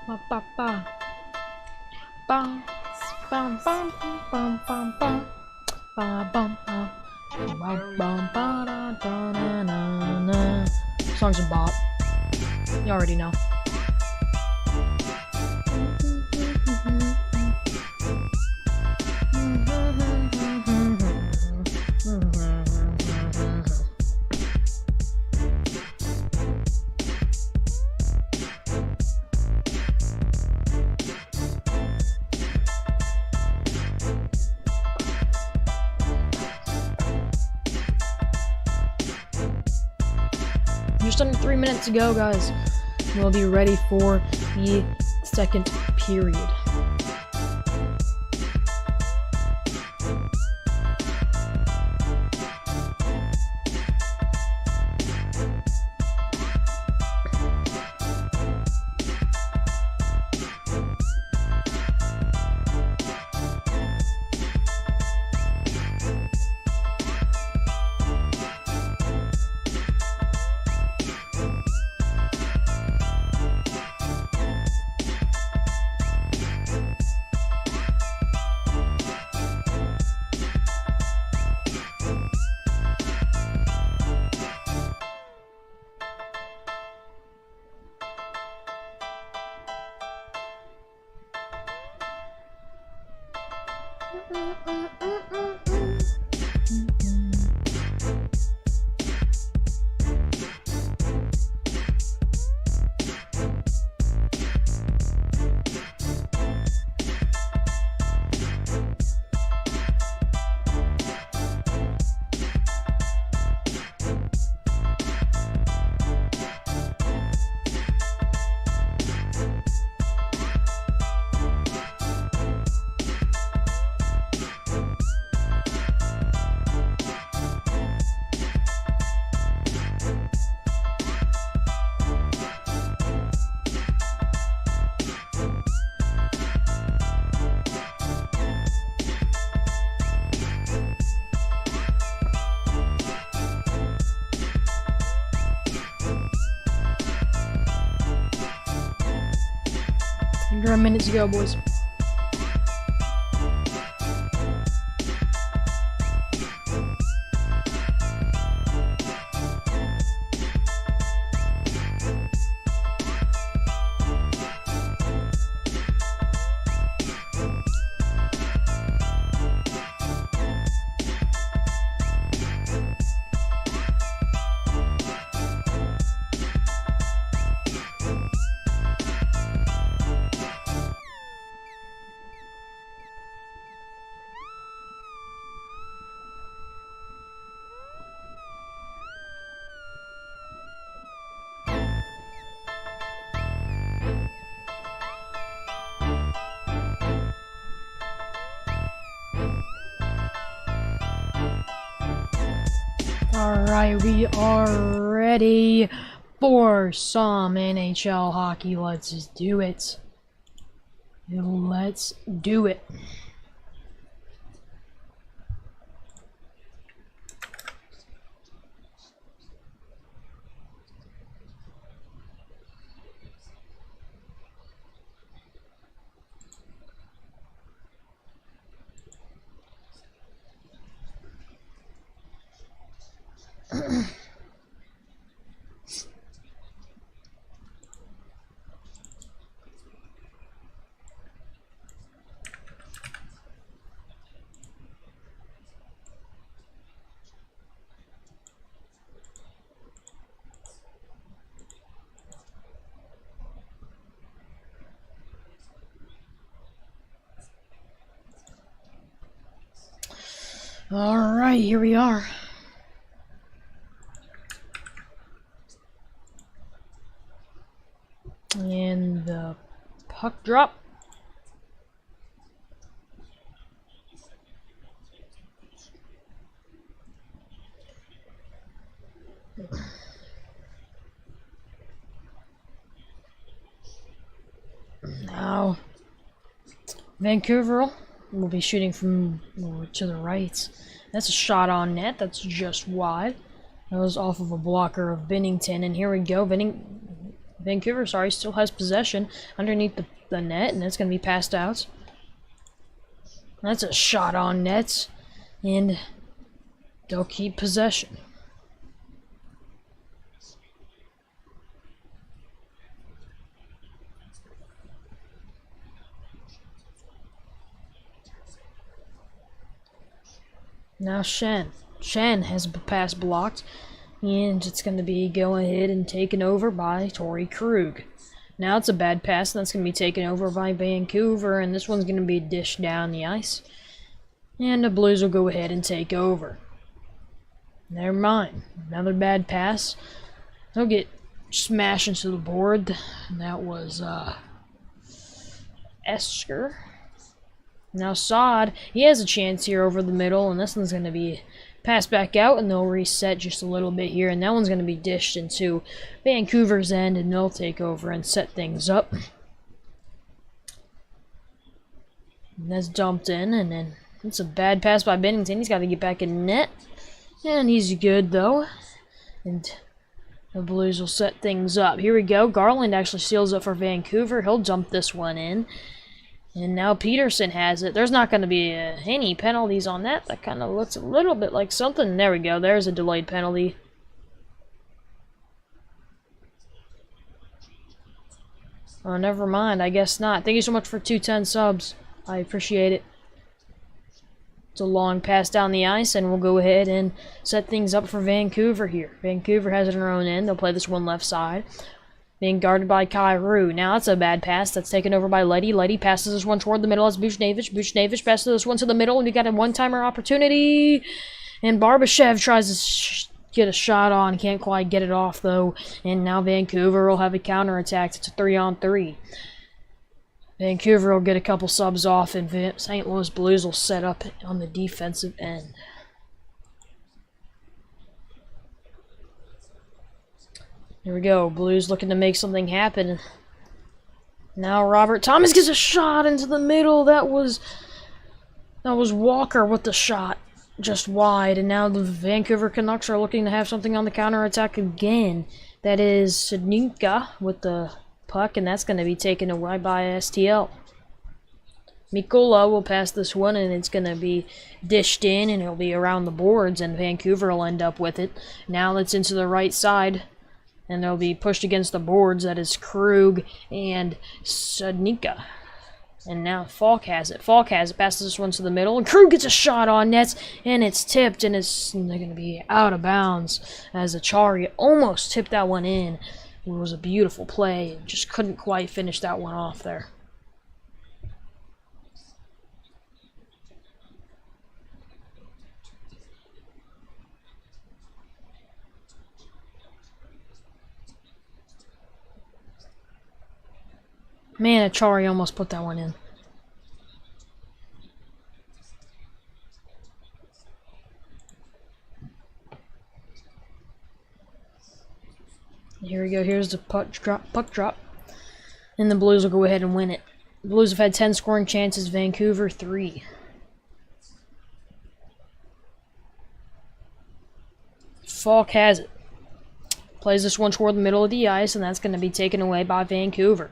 Ba ba ba. Bum bum bum bum bum bum. Ba bum bum. Bum bum ba da da na na na. Song's a bop. You already know. Just under 3 minutes to go, guys. We'll be ready for the second period. Under a minute to go, boys. Alright, we are ready for some NHL hockey. Let's just do it. Let's do it. Alright, here we are. And the puck drop. Now, Vancouver will be shooting from to the right. That's a shot on net. That's just wide. That was off of a blocker of Binnington. And here we go. Vancouver, still has possession underneath the net, and it's going to be passed out. That's a shot on net, and they'll keep possession. Now Shen has a pass blocked, and it's going to be going ahead and taken over by Torrey Krug. Now it's a bad pass, and that's going to be taken over by Vancouver, and this one's going to be dished down the ice. And the Blues will go ahead and take over. Never mind. Another bad pass. They'll get smash into the board. And that was Esker. Now Saad, he has a chance here over the middle, and this one's going to be passed back out, and they'll reset just a little bit here, and that one's going to be dished into Vancouver's end, and they'll take over and set things up. And that's dumped in, and then it's a bad pass by Bennington. He's got to get back in net, and he's good, though. And the Blues will set things up. Here we go. Garland actually seals up for Vancouver. He'll dump this one in. And now Peterson has it. There's not going to be any penalties on that. That kind of looks a little bit like something. There we go. There's a delayed penalty. Oh, never mind. I guess not. Thank you so much for 210 subs. I appreciate it. It's a long pass down the ice, and we'll go ahead and set things up for Vancouver here. Vancouver has it on their own end. They'll play this one left side. Being guarded by Kyrou. Now that's a bad pass. That's taken over by Letty. Letty passes this one toward the middle as Buchnevich. Buchnevich passes this one to the middle, and we got a one-timer opportunity. And Barbashev tries to get a shot on. Can't quite get it off, though. And now Vancouver will have a counterattack. It's a 3-on-3. Vancouver will get a couple subs off, and St. Louis Blues will set up on the defensive end. Here we go. Blues looking to make something happen. Now Robert Thomas gets a shot into the middle. That was Walker with the shot just wide. And now the Vancouver Canucks are looking to have something on the counterattack again. That is Sedninka with the puck, and that's going to be taken away by STL. Mikola will pass this one, and it's going to be dished in, and it'll be around the boards, and Vancouver will end up with it. Now it's into the right side. And they'll be pushed against the boards. That is Krug and Sedninka. And now Falk has it. Falk has it. Passes this one to the middle. And Krug gets a shot on nets. And it's tipped. And it's going to be out of bounds. As Achari almost tipped that one in. It was a beautiful play. Just couldn't quite finish that one off there. Man, Achari almost put that one in. Here we go. Here's the puck drop. And the Blues will go ahead and win it. The Blues have had 10 scoring chances. Vancouver, 3. Falk has it. Plays this one toward the middle of the ice, and that's going to be taken away by Vancouver.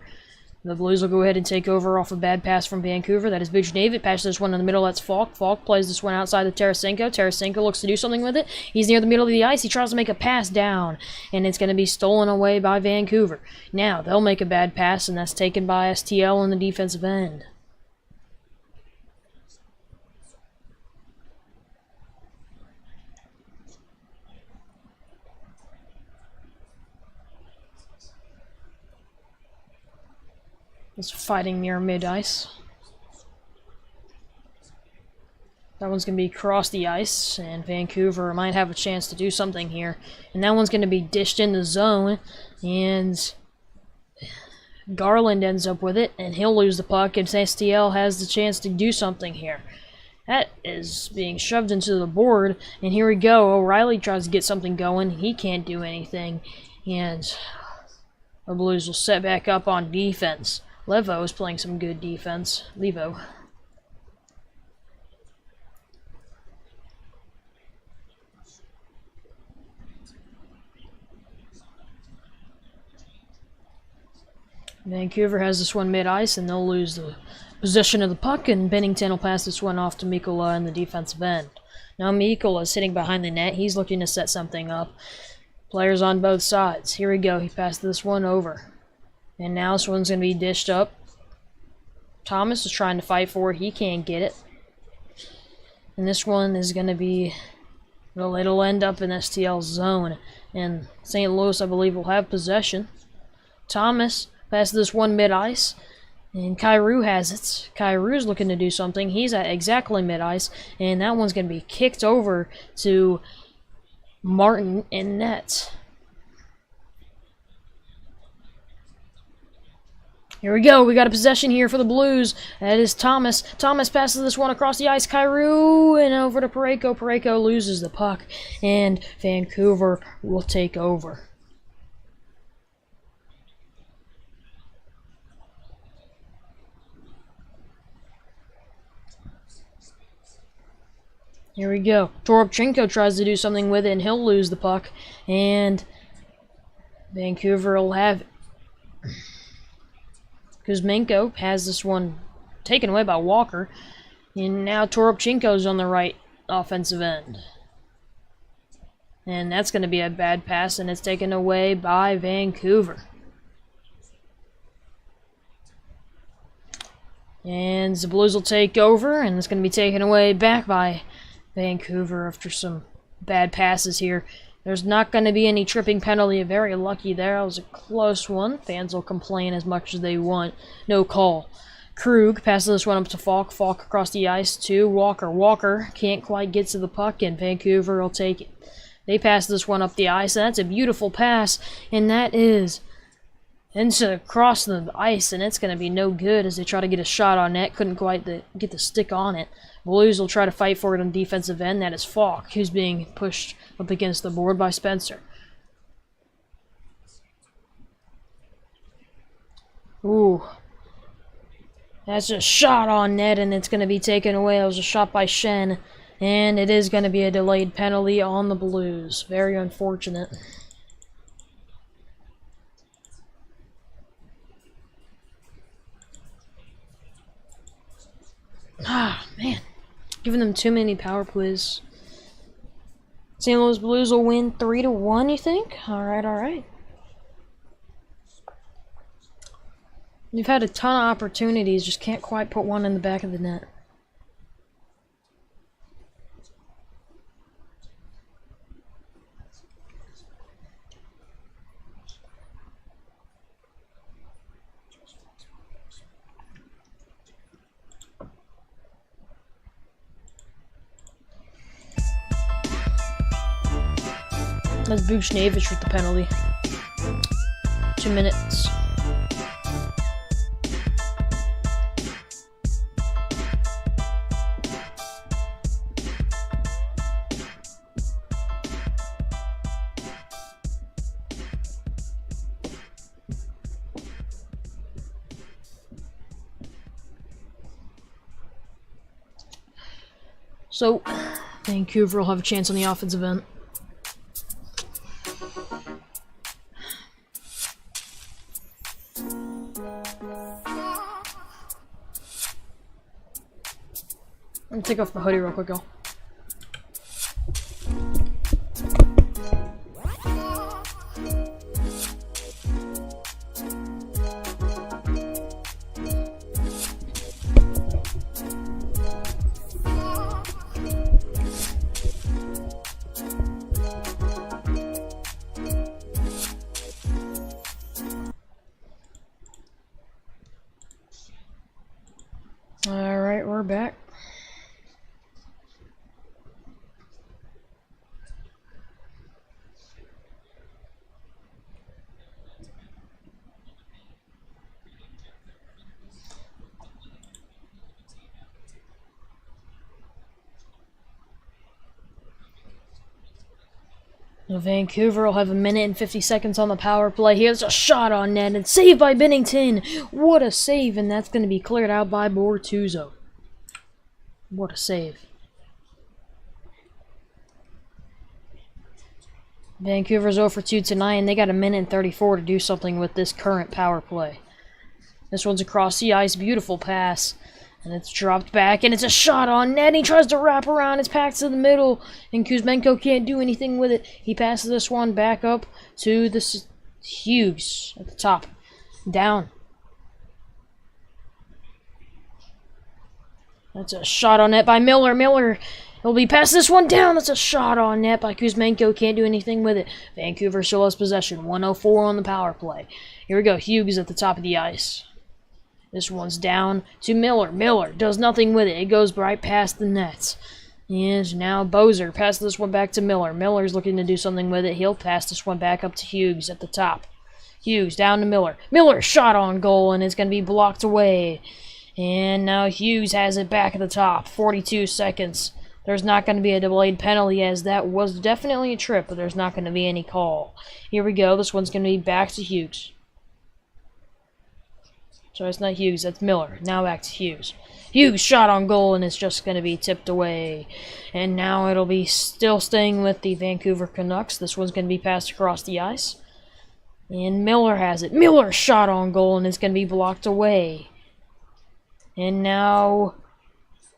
The Blues will go ahead and take over off a bad pass from Vancouver. That is Buchnevich. Passes this one in the middle. That's Falk. Falk plays this one outside of Tarasenko. Tarasenko looks to do something with it. He's near the middle of the ice. He tries to make a pass down, and it's going to be stolen away by Vancouver. Now, they'll make a bad pass, and that's taken by STL on the defensive end. It's fighting near mid-ice. That one's going to be across the ice, and Vancouver might have a chance to do something here. And that one's going to be dished in the zone, and Garland ends up with it, and he'll lose the puck, and STL has the chance to do something here. That is being shoved into the board, and here we go. O'Reilly tries to get something going. He can't do anything, and the Blues will set back up on defense. Levo is playing some good defense. Levo. Vancouver has this one mid-ice, and they'll lose the possession of the puck, and Bennington will pass this one off to Mikola in the defensive end. Now Mikola is sitting behind the net. He's looking to set something up. Players on both sides. Here we go. He passed this one over. And now this one's going to be dished up. Thomas is trying to fight for it. He can't get it. And this one is going to be, well, it'll end up in STL's zone. And St. Louis, I believe, will have possession. Thomas passes this one mid-ice. And Kyrou has it. Kyrou's looking to do something. He's at exactly mid-ice. And that one's going to be kicked over to Martin in net. Here we go. We got a possession here for the Blues. That is Thomas. Thomas passes this one across the ice. Kyrou and over to Parayko. Parayko loses the puck, and Vancouver will take over. Here we go. Toropchenko tries to do something with it, and he'll lose the puck, and Vancouver will have it. Kuzmenko has this one taken away by Walker, and now Toropchenko's on the right offensive end. And that's going to be a bad pass, and it's taken away by Vancouver. And the Blues will take over, and it's going to be taken away back by Vancouver after some bad passes here. There's not going to be any tripping penalty. Very lucky there. That was a close one. Fans will complain as much as they want. No call. Krug passes this one up to Falk. Falk across the ice to Walker. Walker can't quite get to the puck, and Vancouver will take it. They pass this one up the ice, and that's a beautiful pass, and that is into across the ice, and it's going to be no good as they try to get a shot on net. Couldn't quite get the stick on it. Blues will try to fight for it on defensive end. That is Falk, who's being pushed up against the board by Spencer. Ooh. That's a shot on net, and it's going to be taken away. It was a shot by Shen, and it is going to be a delayed penalty on the Blues. Very unfortunate. Ah, man. Giving them too many power plays. St. Louis Blues will win 3-1, you think? Alright, alright. You've had a ton of opportunities, just can't quite put one in the back of the net. That's Buchnevich with the penalty. 2 minutes. So, Vancouver will have a chance on the offensive end. I'm gonna take off my hoodie real quick, y'all. Alright, we're back. Now Vancouver will have 1:50 on the power play. Here's a shot on net and saved by Binnington. What a save, and that's going to be cleared out by Bortuzzo. What a save. Vancouver's 0 for 2 tonight, and they got 1:34 to do something with this current power play. This one's across the ice. Beautiful pass. And it's dropped back, and it's a shot on net. He tries to wrap around. It's packed to the middle, and Kuzmenko can't do anything with it. He passes this one back up to the Hughes at the top. Down. That's a shot on net by Miller. Miller will be passed this one down. That's a shot on net by Kuzmenko. Can't do anything with it. Vancouver still has possession. 1:04 on the power play. Here we go. Hughes at the top of the ice. This one's down to Miller. Miller does nothing with it. It goes right past the nets. And now Bozer passes this one back to Miller. Miller's looking to do something with it. He'll pass this one back up to Hughes at the top. Hughes down to Miller. Miller shot on goal, and it's going to be blocked away. And now Hughes has it back at the top. 42 seconds. There's not going to be a delayed penalty, as that was definitely a trip, but there's not going to be any call. Here we go. This one's going to be back to Hughes. So it's not Hughes, that's Miller. Now back to Hughes. Hughes shot on goal, and it's just going to be tipped away. And now it'll be still staying with the Vancouver Canucks. This one's going to be passed across the ice. And Miller has it. Miller shot on goal, and it's going to be blocked away. And now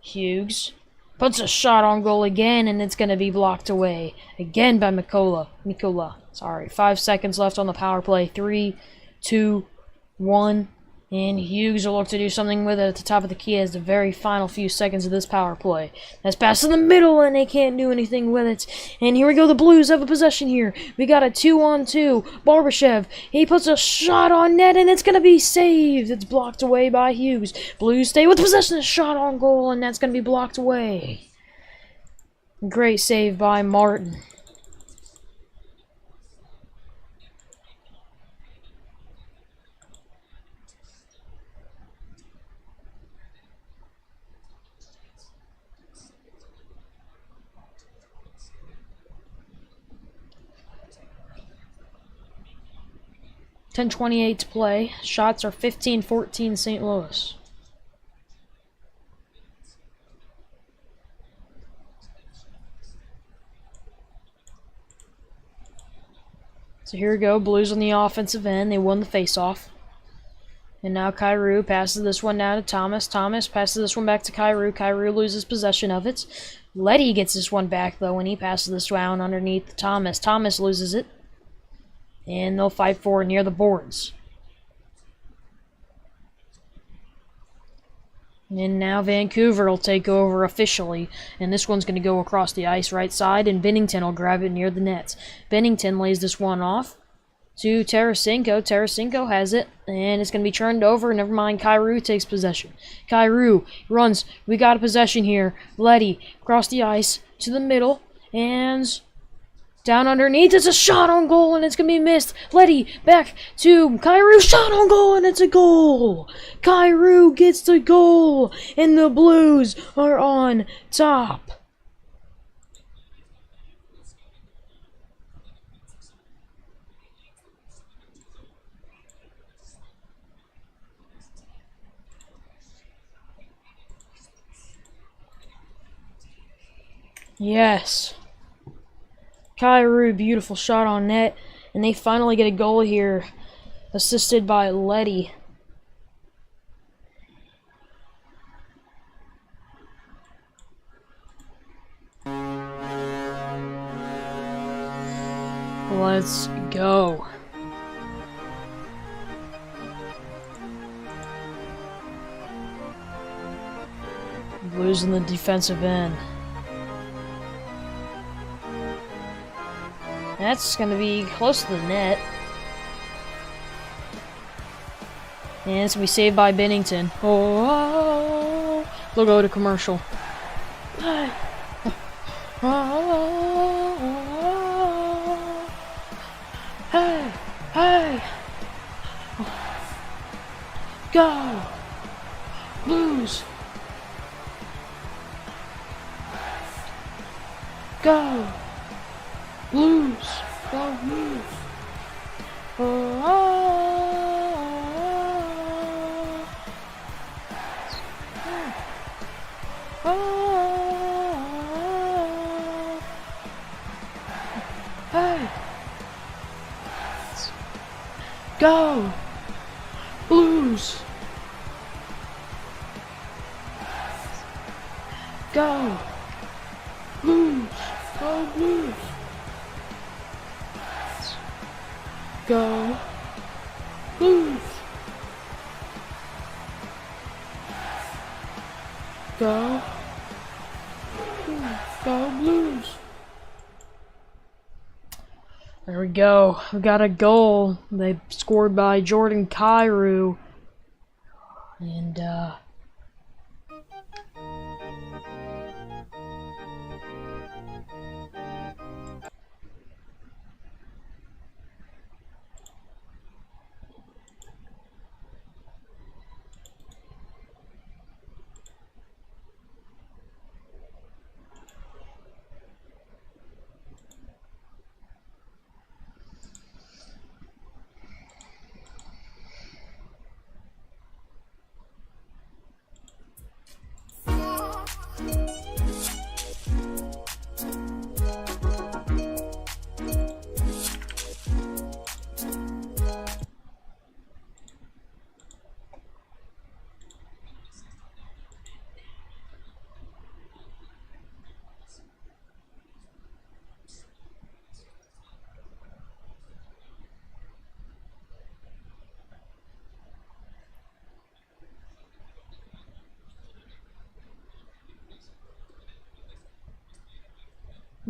Hughes puts a shot on goal again, and it's going to be blocked away. Again by Mikola. Sorry. 5 seconds left on the power play. 3, 2, 1. And Hughes will look to do something with it at the top of the key as the very final few seconds of this power play. That's passed in the middle, and they can't do anything with it. And here we go, the Blues have a possession here. We got a 2-on-2. Barbashev, he puts a shot on net, and it's going to be saved. It's blocked away by Hughes. Blues stay with possession, a shot on goal, and that's going to be blocked away. Great save by Martin. .10:28 to play. Shots are 15-14 St. Louis. So here we go. Blues on the offensive end. They won the faceoff. And now Kyrou passes this one down to Thomas. Thomas passes this one back to Kyrou. Kyrou loses possession of it. Letty gets this one back, though, and he passes this down underneath Thomas. Thomas loses it. And they'll fight for it near the boards. And now Vancouver will take over officially. And this one's going to go across the ice right side. And Bennington will grab it near the nets. Bennington lays this one off to Tarasenko. Tarasenko has it. And it's going to be turned over. Never mind, Kyrou takes possession. Kyrou runs. We got a possession here. Letty across the ice to the middle. And down underneath, it's a shot on goal, and it's going to be missed. Letty back to Kyrou, shot on goal, and it's a goal. Kyrou gets the goal, and the Blues are on top. Yes. Kyrou, beautiful shot on net, and they finally get a goal here, assisted by Letty. Let's go. Blues in the defensive end. That's going to be close to the net. And it's going to be saved by Bennington. Oh, they'll go to commercial. Hey, hey. Go. Blues. Go. Blues, go Blues! Hey! Go! Blues! Go! Blues! Go Blues! Go Blues! Go Blues! There we go. We got a goal. They scored by Jordan Kyrou. And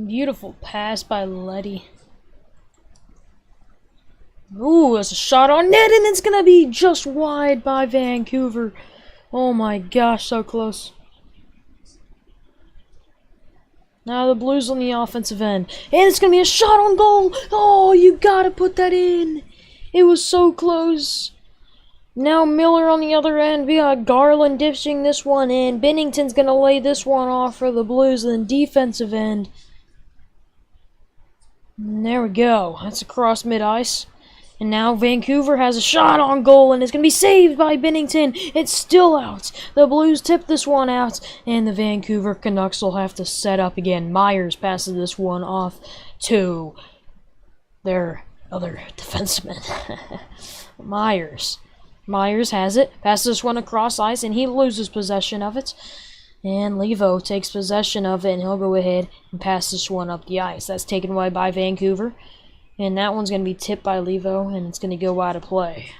Beautiful pass by Letty. Ooh, that's a shot on net, and it's gonna be just wide by Vancouver. Oh my gosh, so close. Now the Blues on the offensive end. And it's gonna be a shot on goal! Oh, you gotta put that in! It was so close. Now Miller on the other end. We got Garland dishing this one in. Bennington's gonna lay this one off for the Blues on the defensive end. And there we go. That's across mid-ice. And now Vancouver has a shot on goal, and it's going to be saved by Bennington. It's still out. The Blues tip this one out, and the Vancouver Canucks will have to set up again. Myers passes this one off to their other defenseman. Myers has it, passes this one across ice, and he loses possession of it. And Levo takes possession of it, and he'll go ahead and pass this one up the ice. That's taken away by Vancouver. And that one's going to be tipped by Levo, and it's going to go out of play.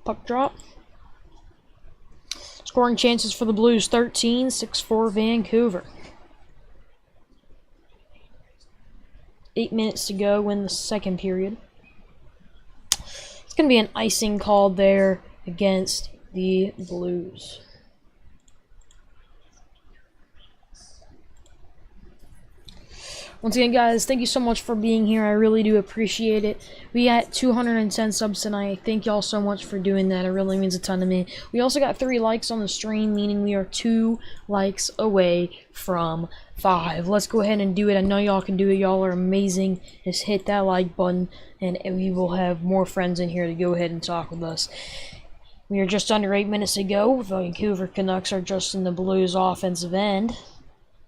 Puck drop. Scoring chances for the Blues, 13, 6-4 Vancouver. 8 minutes to go in the second period. It's going to be an icing called there against the Blues. Once again, guys, thank you so much for being here. I really do appreciate it. We got 210 subs tonight. Thank y'all so much for doing that. It really means a ton to me. We also got 3 likes on the stream, meaning we are 2 likes away from 5. Let's go ahead and do it. I know y'all can do it. Y'all are amazing. Just hit that like button, and we will have more friends in here to go ahead and talk with us. We are just under 8 minutes to go. Vancouver Canucks are just in the Blues offensive end.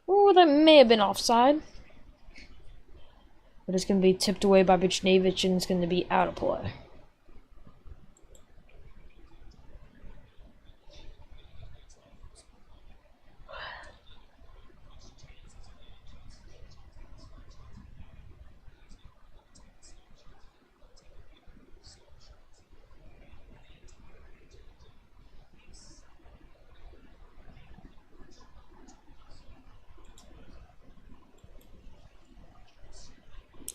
Ooh, that may have been offside. But it's going to be tipped away by Buchnevich, and it's going to be out of play.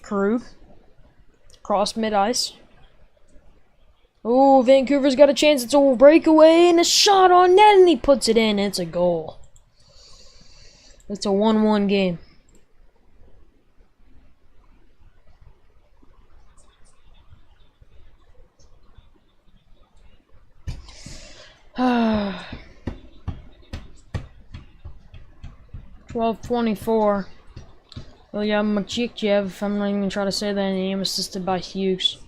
Krug. Cross mid-ice. Oh, Vancouver's got a chance. It's a breakaway and a shot on net, and he puts it in. It's a goal. It's a 1-1 game. Ah. 12:24. Ilya Makchikchev, I'm not even going to try to say that name, assisted by Hughes.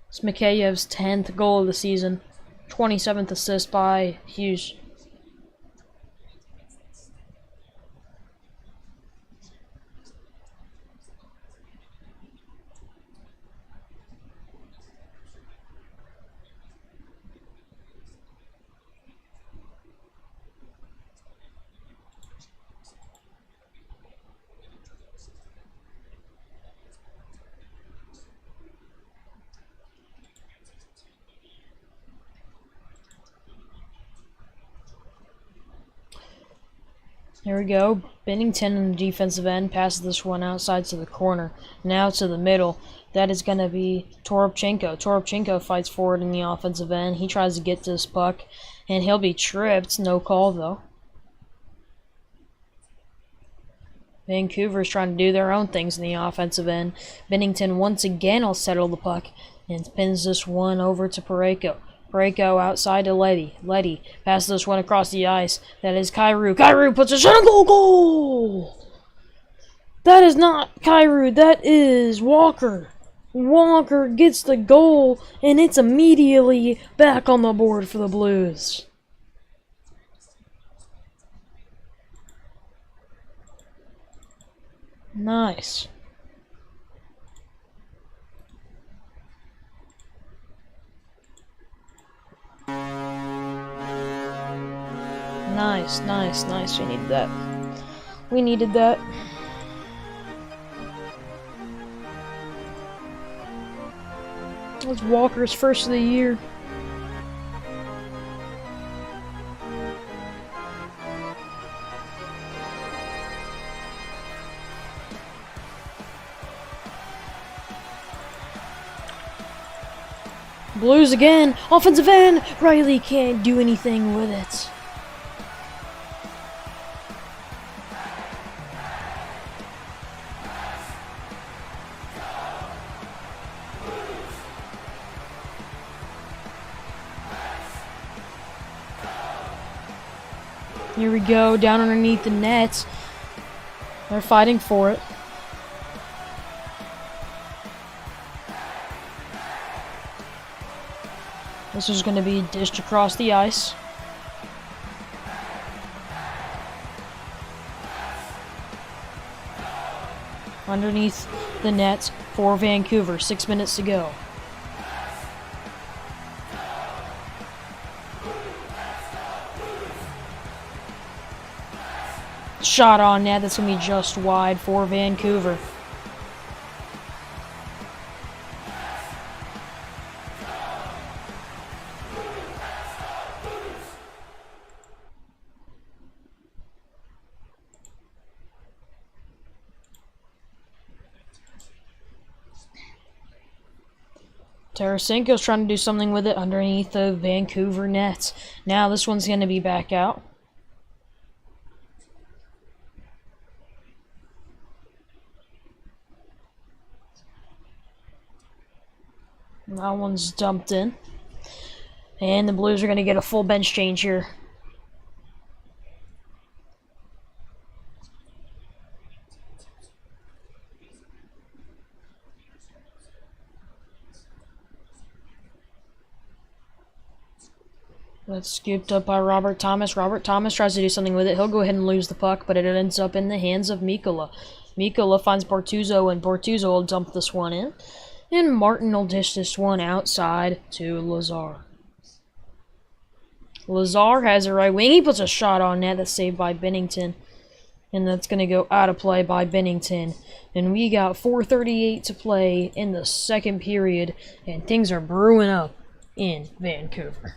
It's Mikheyev's 10th goal of the season. 27th assist by Hughes. Here we go. Bennington in the defensive end passes this one outside to the corner. Now to the middle. That is going to be Toropchenko. Toropchenko fights forward in the offensive end. He tries to get to this puck, and he'll be tripped. No call, though. Vancouver's trying to do their own things in the offensive end. Bennington once again will settle the puck and spins this one over to Parayko. Parayko outside to Letty. Letty passes this one across the ice. That is Kyrou. Kyrou puts a shot on goal. Goal! That is not Kyrou. That is Walker. Walker gets the goal, and it's immediately back on the board for the Blues. Nice. Nice, nice, nice. We needed that. We needed that. That's Walker's first of the year. Blues again. Offensive end. Riley can't do anything with it. Here we go, down underneath the nets. They're fighting for it. This is going to be dished across the ice. Underneath the nets for Vancouver. 6 minutes to go. Shot on net. That's going to be just wide for Vancouver. Tarasenko's trying to do something with it underneath the Vancouver nets. Now this one's going to be back out. That one's dumped in. And the Blues are going to get a full bench change here. That's scooped up by Robert Thomas. Robert Thomas tries to do something with it. He'll go ahead and lose the puck, but it ends up in the hands of Mikkola. Mikkola finds Bortuzzo, and Bortuzzo will dump this one in. And Martin will dish this one outside to Lazar. Lazar has a right wing. He puts a shot on net that's saved by Bennington. And that's going to go out of play by Bennington. And we got 4:38 to play in the second period. And things are brewing up in Vancouver.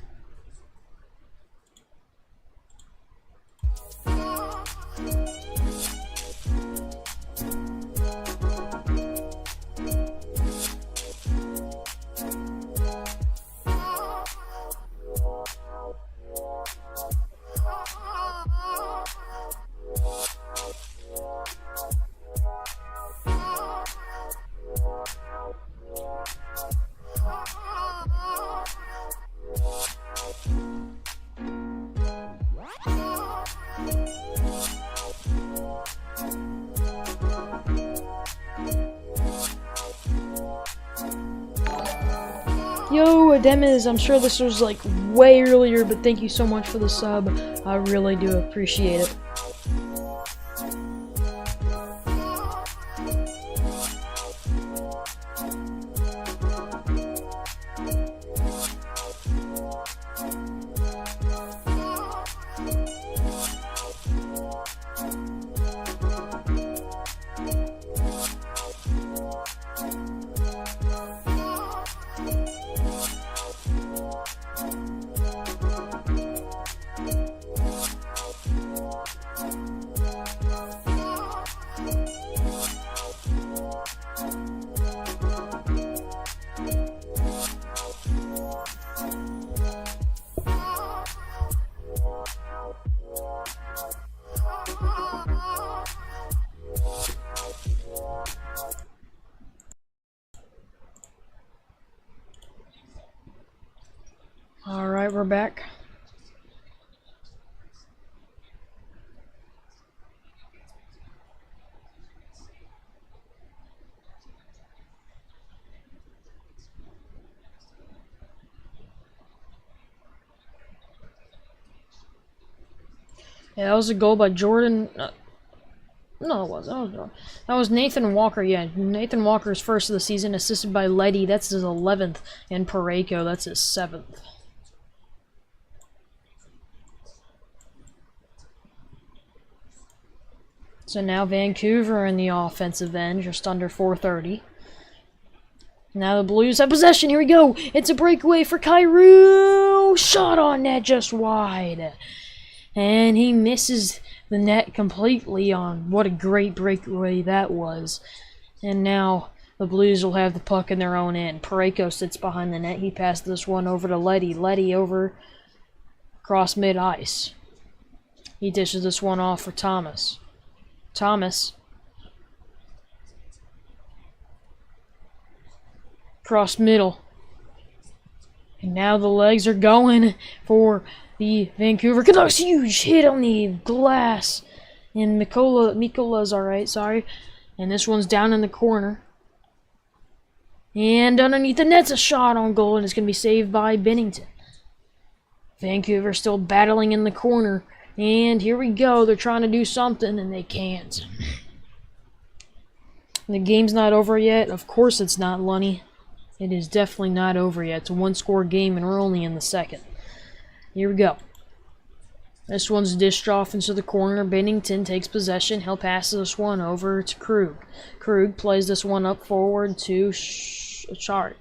Yo, Ademis, I'm sure this was like way earlier, but thank you so much for the sub. I really do appreciate it. Alright, we're back. Yeah, that was a goal by Jordan. No, it wasn't. That was Nathan Walker. Yeah, Nathan Walker's first of the season, assisted by Leddy. That's his 11th, and Parayko. That's his 7th. So now Vancouver in the offensive end, just under 4:30. Now the Blues have possession. Here we go. It's a breakaway for Kyrou. Shot on net, just wide. And he misses the net completely on. What a great breakaway that was. And now the Blues will have the puck in their own end. Parayko sits behind the net. He passed this one over to Leddy. Leddy over across mid-ice. He dishes this one off for Thomas. Thomas. Cross middle. And now the legs are going for the Vancouver Canucks. Huge hit on the glass. And Mikola's alright, sorry. And this one's down in the corner. And underneath the net's a shot on goal, and it's going to be saved by Binnington. Vancouver still battling in the corner. And here we go. They're trying to do something, and they can't. The game's not over yet. Of course it's not, Lunny. It is definitely not over yet. It's a one-score game, and we're only in the second. Here we go. This one's dished off into the corner. Binnington takes possession. He'll pass this one over to Krug. Krug plays this one up forward to Achari.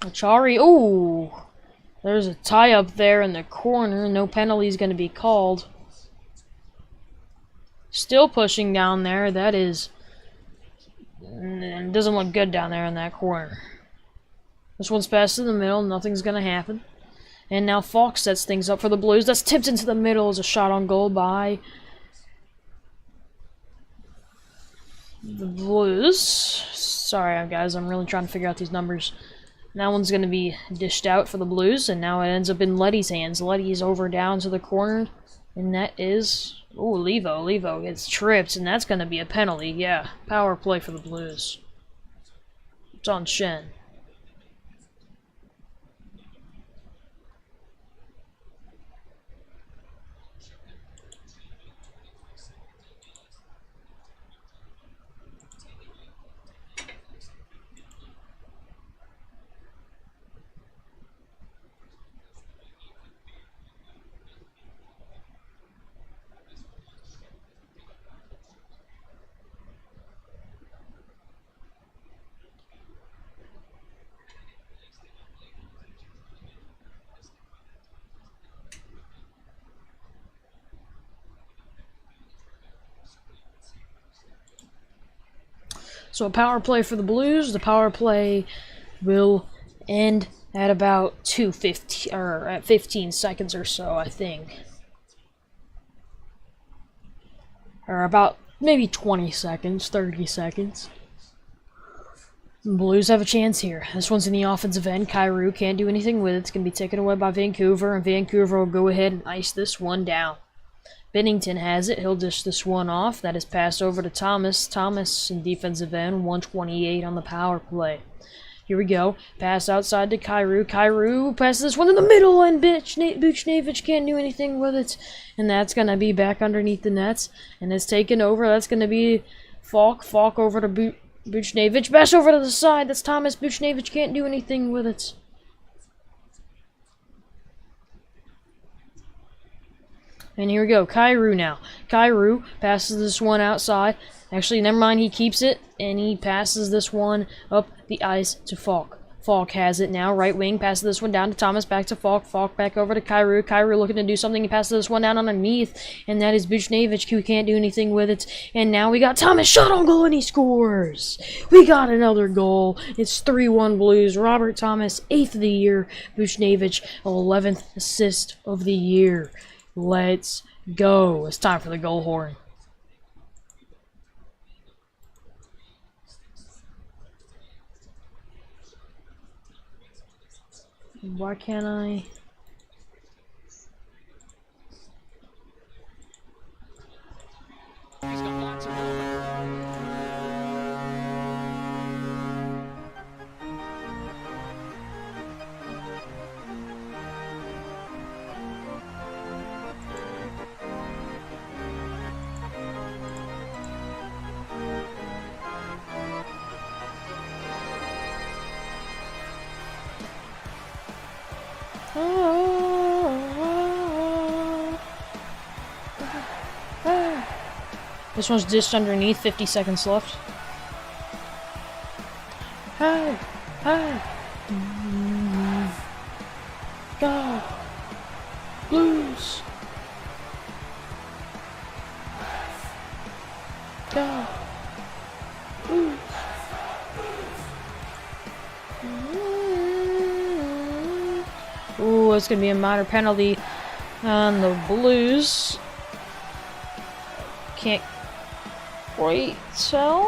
Achari, ooh! There's a tie up there in the corner. No penalty is going to be called. Still pushing down there. That is... It doesn't look good down there in that corner. This one's passed to the middle. Nothing's going to happen. And now Falk sets things up for the Blues. That's tipped into the middle as a shot on goal by the Blues. Sorry, guys. I'm really trying to figure out these numbers. That one's going to be dished out for the Blues, and now it ends up in Leddy's hands. Leddy's over down to the corner, and that is... Ooh, Levo. Levo gets tripped, and that's going to be a penalty. Yeah, power play for the Blues. It's on Shen. So a power play for the Blues. The power play will end at about 2:15 or at 15 seconds or so, I think. Or about maybe 20 seconds, 30 seconds. The Blues have a chance here. This one's in the offensive end. Kyrou can't do anything with it. It's going to be taken away by Vancouver, and Vancouver will go ahead and ice this one down. Binnington has it. He'll dish this one off. That is passed over to Thomas. Thomas in defensive end, 128 on the power play. Here we go. Pass outside to Kyrou. Kyrou passes this one in the middle, and Buchnevich can't do anything with it. And that's going to be back underneath the nets. And it's taken over. That's going to be Falk. Falk over to Buchnevich. Bash over to the side. That's Thomas. Buchnevich can't do anything with it. And here we go, Kyrou now. Kyrou passes this one outside. Actually, never mind, he keeps it, and he passes this one up the ice to Falk. Falk has it now, right wing, passes this one down to Thomas, back to Falk. Falk back over to Kyrou. Kyrou looking to do something, he passes this one down underneath, and that is Buchnevich, who can't do anything with it. And now we got Thomas, shot on goal, and he scores! We got another goal. It's 3-1 Blues. Robert Thomas, 8th of the year. Buchnevich, 11th assist of the year. Let's go. It's time for the goal horn. Why can't I? He's got lots of room. This one's dished underneath, 50 seconds left. Hey! Hey! Go! Blues! Go! Blues! Ooh, it's gonna be a minor penalty on the Blues. Can't quite tell.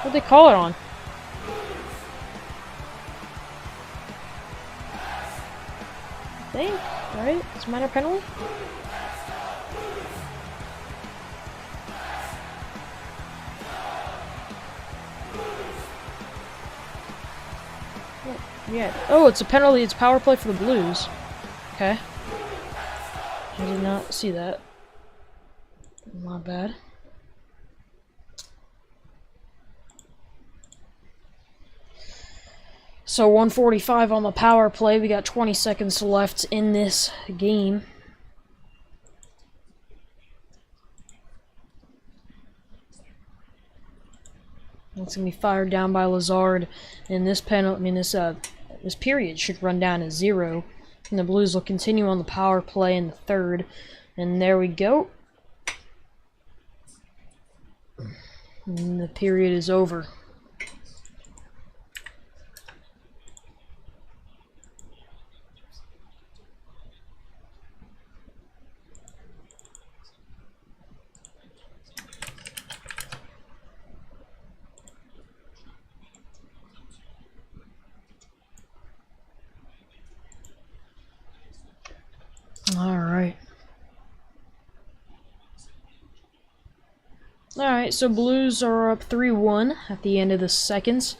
What'd they call it on? I think, right? It's a minor penalty? Yeah. Oh, it's a penalty. It's power play for the Blues. Okay. I did not see that. Not bad. So 1:45 on the power play. We got 20 seconds left in this game. It's gonna be fired down by Lazard, and this penalty. I mean, this period should run down to 0, and the Blues will continue on the power play in the third. And there we go. And the period is over. Alright, so Blues are up 3-1 at the end of the seconds.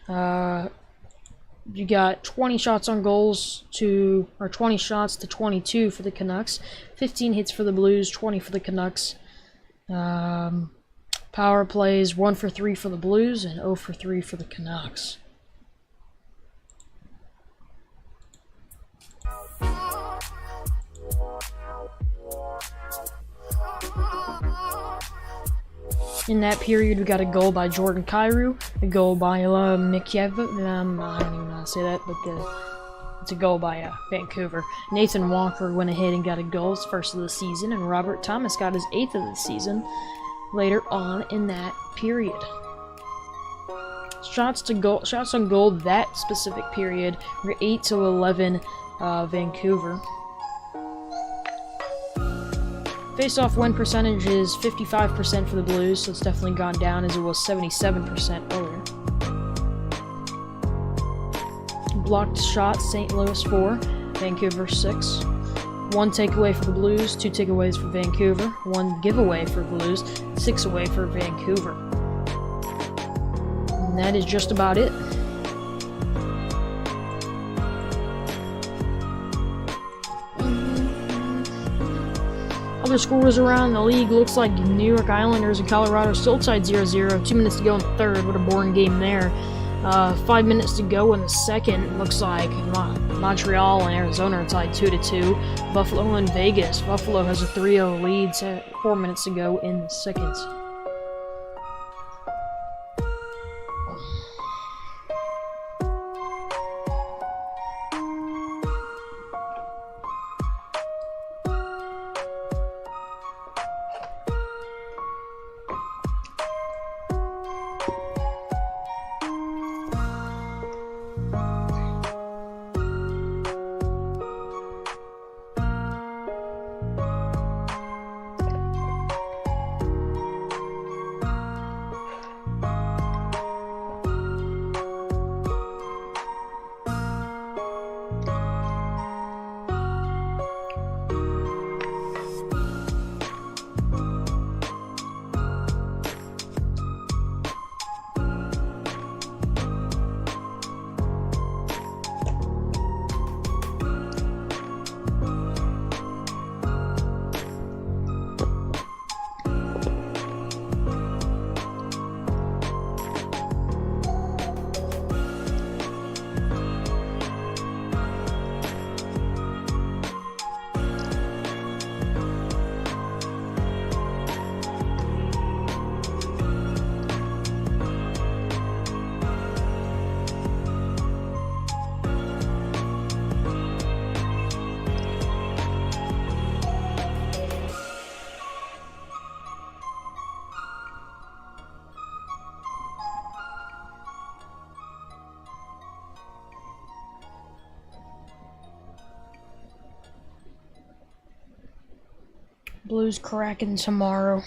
You got 20 shots on goals to, or 20 shots to 22 for the Canucks. 15 hits for the Blues, 20 for the Canucks. Power plays 1 for 3 for the Blues and 0 for 3 for the Canucks. In that period, we got a goal by Jordan Kyrou, a goal by Mikheyev. I don't even know how to say that, but it's a goal by Vancouver. Nathan Walker went ahead and got a goal, his first of the season, and Robert Thomas got his 8th of the season later on in that period. Shots on goal that specific period were 8-11 Vancouver. Face-off win percentage is 55% for the Blues, so it's definitely gone down as it was 77% earlier. Blocked shots, St. Louis 4, Vancouver 6. 1 takeaway for the Blues, 2 takeaways for Vancouver, 1 giveaway for Blues, 6 away for Vancouver. And that is just about it. Other scores around the league, looks like New York Islanders and Colorado still tied 0-0. 2 minutes to go in the third. What a boring game there. 5 minutes to go in the second. Looks like Montreal and Arizona are tied 2-2. Buffalo and Vegas. Buffalo has a 3-0 lead. 4 minutes to go in the second. Blues cracking tomorrow.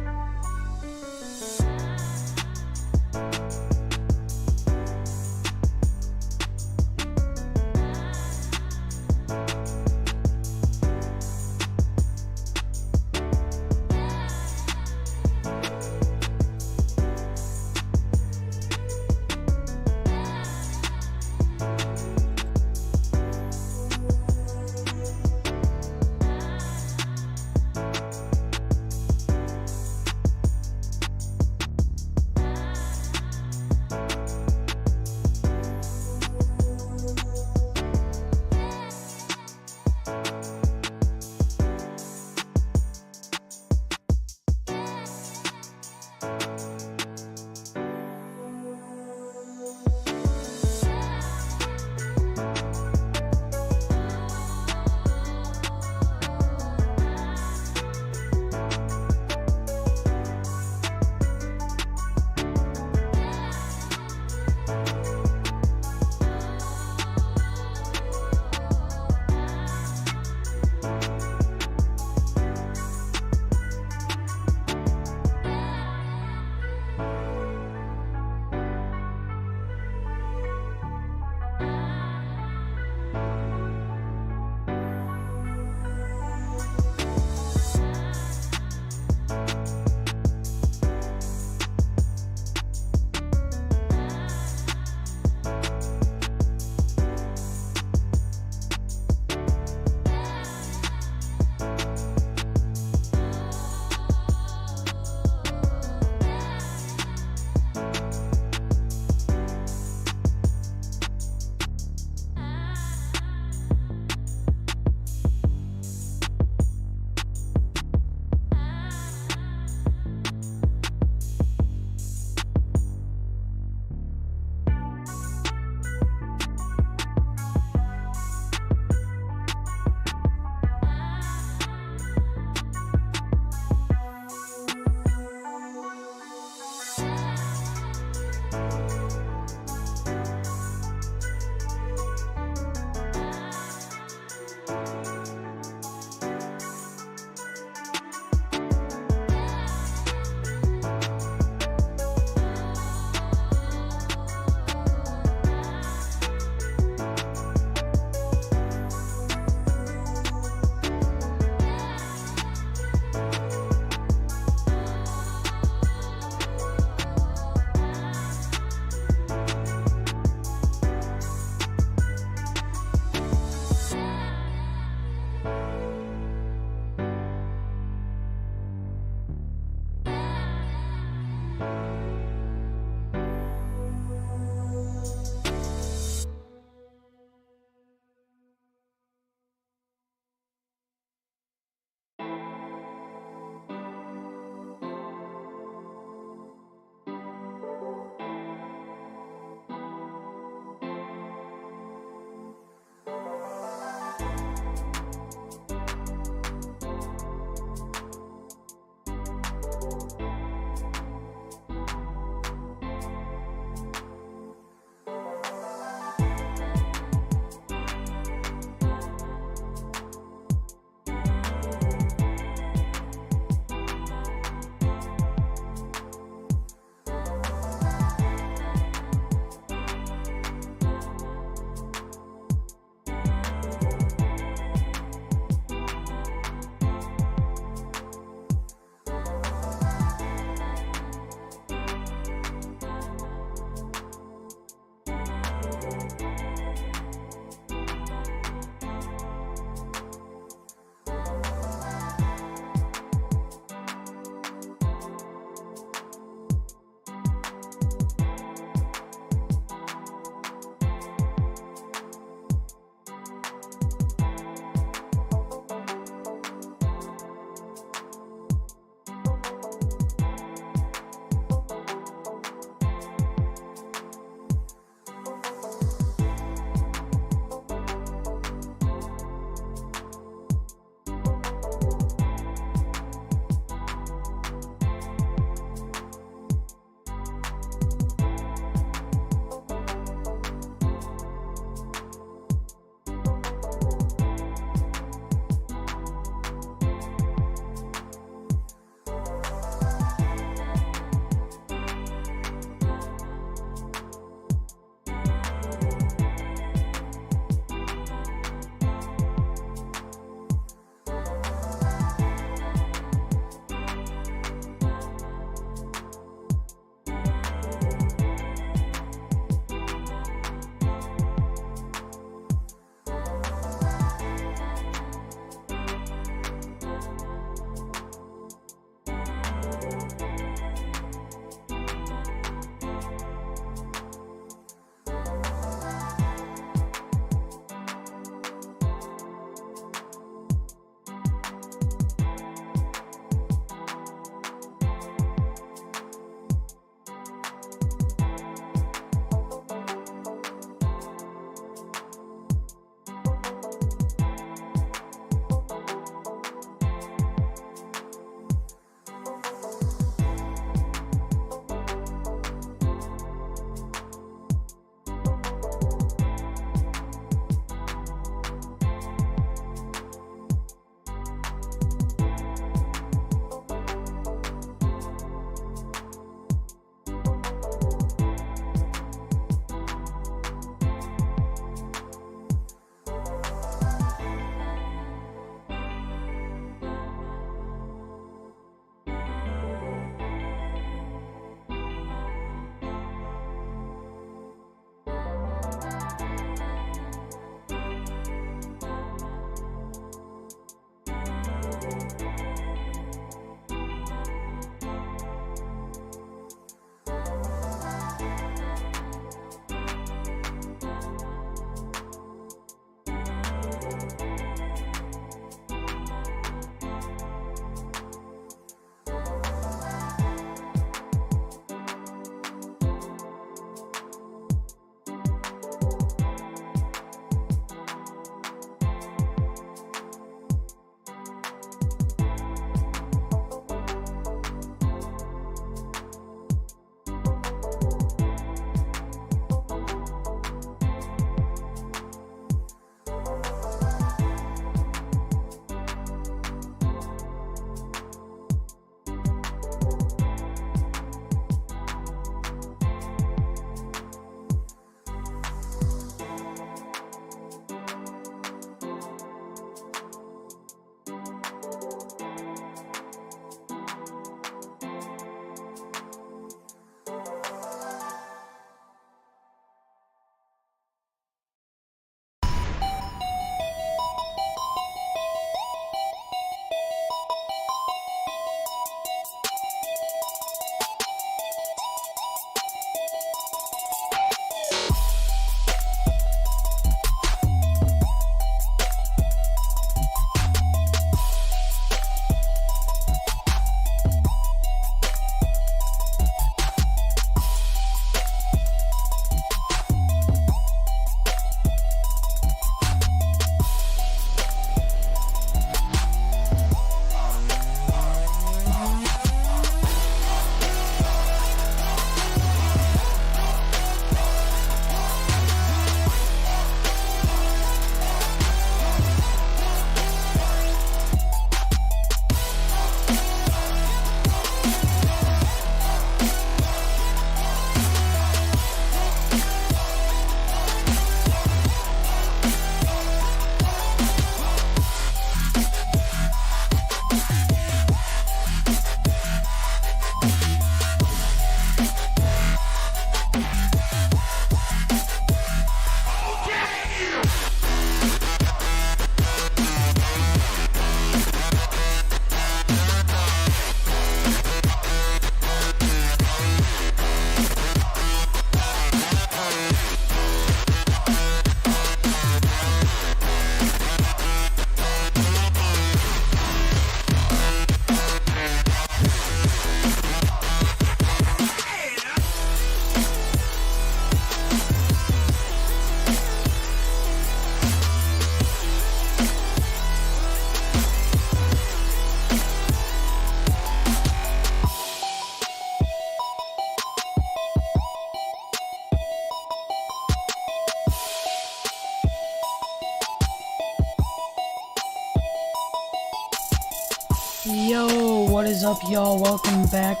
Yo, what is up, y'all? Welcome back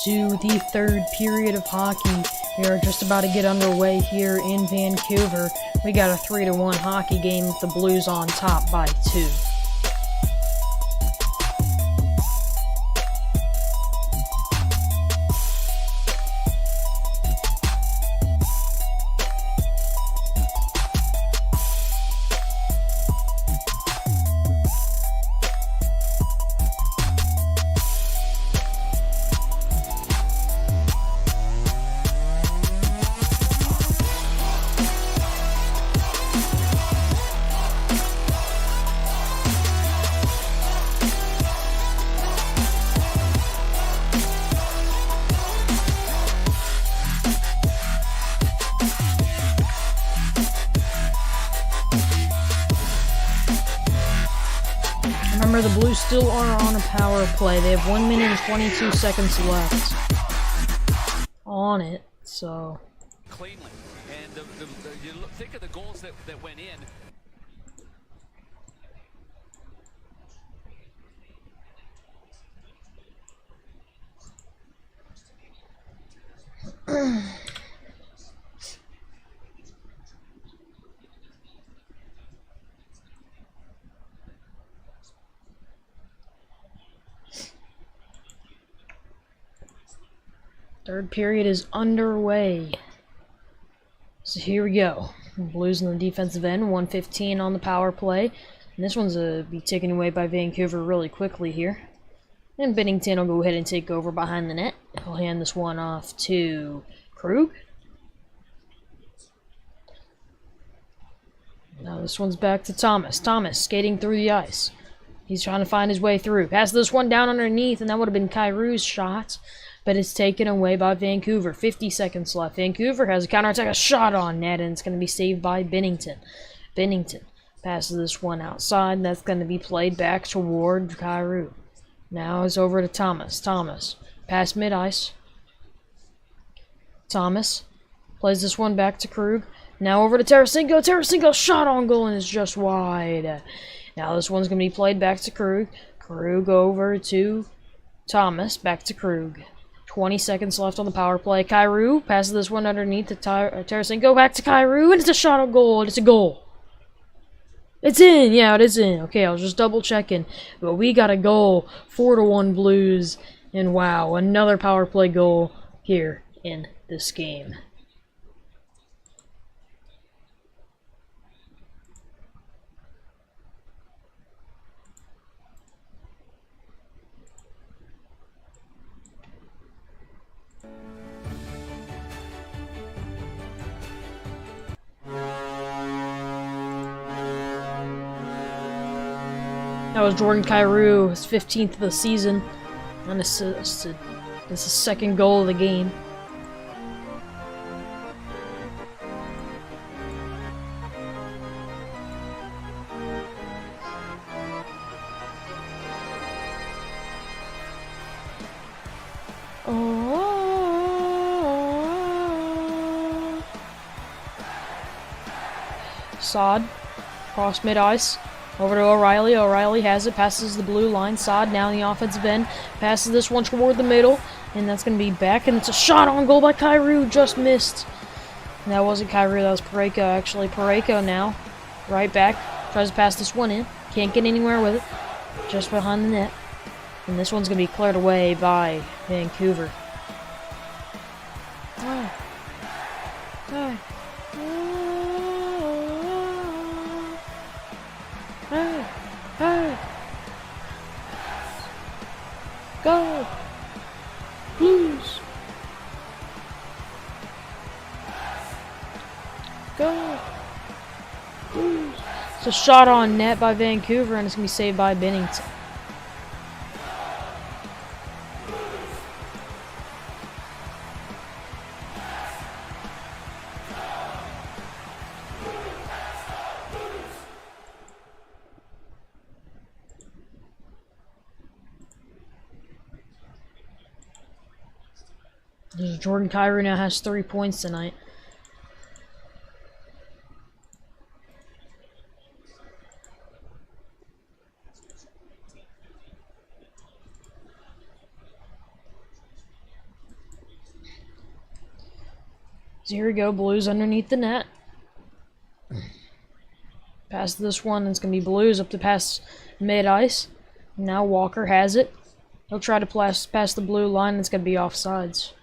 to the third period of hockey. We are just about to get underway here in Vancouver. We got a 3-1 hockey game with the Blues on top by 2. Remember, the Blues still are on a power play. They have 1 minute and 22 seconds left on it, so... Cleanly. And you think of the goals that went in. Third period is underway. So here we go. Blues on the defensive end, 1:15 on the power play. And this one's be taken away by Vancouver really quickly here. And Bennington will go ahead and take over behind the net. He'll hand this one off to Krug. Now this one's back to Thomas. Thomas skating through the ice. He's trying to find his way through. Pass this one down underneath, and that would have been Kyrie's shot. But it's taken away by Vancouver. 50 seconds left. Vancouver has a counterattack, a shot on net, and it's going to be saved by Bennington. Bennington passes this one outside, and that's going to be played back toward Kyrou. Now it's over to Thomas. Thomas, pass mid-ice. Thomas plays this one back to Krug. Now over to Tarasenko. Tarasenko shot on goal, and it's just wide. Now this one's going to be played back to Krug. Krug over to Thomas, back to Krug. 20 seconds left on the power play. Kyrou passes this one underneath to Tarasenko, back to Kyrou, and it's a shot on goal, and it's a goal. It's in! Yeah, it is in. Okay, I was just double checking. But we got a goal. 4-1 Blues. And wow, another power play goal here in this game. That was Jordan Kyrou, his 15th of the season, and assisted. It's his second goal of the game. Sod, cross mid-ice. Over to O'Reilly. O'Reilly has it. Passes the blue line. Sod now in the offensive end. Passes this one toward the middle. And that's going to be back. And it's a shot on goal by Kyrou. Just missed. And that wasn't Kyrou. That was Parayko, actually. Parayko now. Right back. Tries to pass this one in. Can't get anywhere with it. Just behind the net. And this one's going to be cleared away by Vancouver. Oh. Oh. Hey! Hey! Go! Blues! Go! Blues! It's a shot on net by Vancouver, and it's going to be saved by Bennington. Jordan Kyrou now has 3 points tonight. So here we go, Blues underneath the net. Pass this one, it's going to be Blues up to pass mid-ice. Now Walker has it. He'll try to pass the blue line, it's going to be offsides.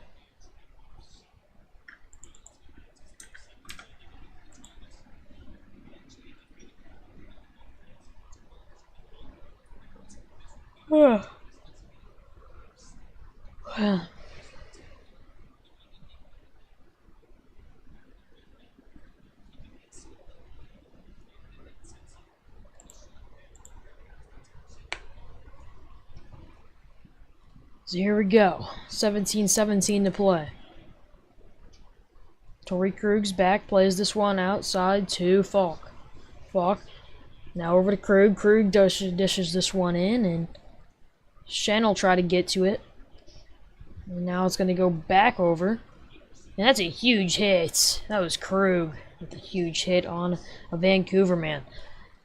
So here we go. 17-17 to play. Torrey Krug's back, plays this one outside to Falk. Falk now over to Krug. Krug dishes this one in, and Shen will try to get to it. And now it's going to go back over. And that's a huge hit. That was Krug with a huge hit on a Vancouver man.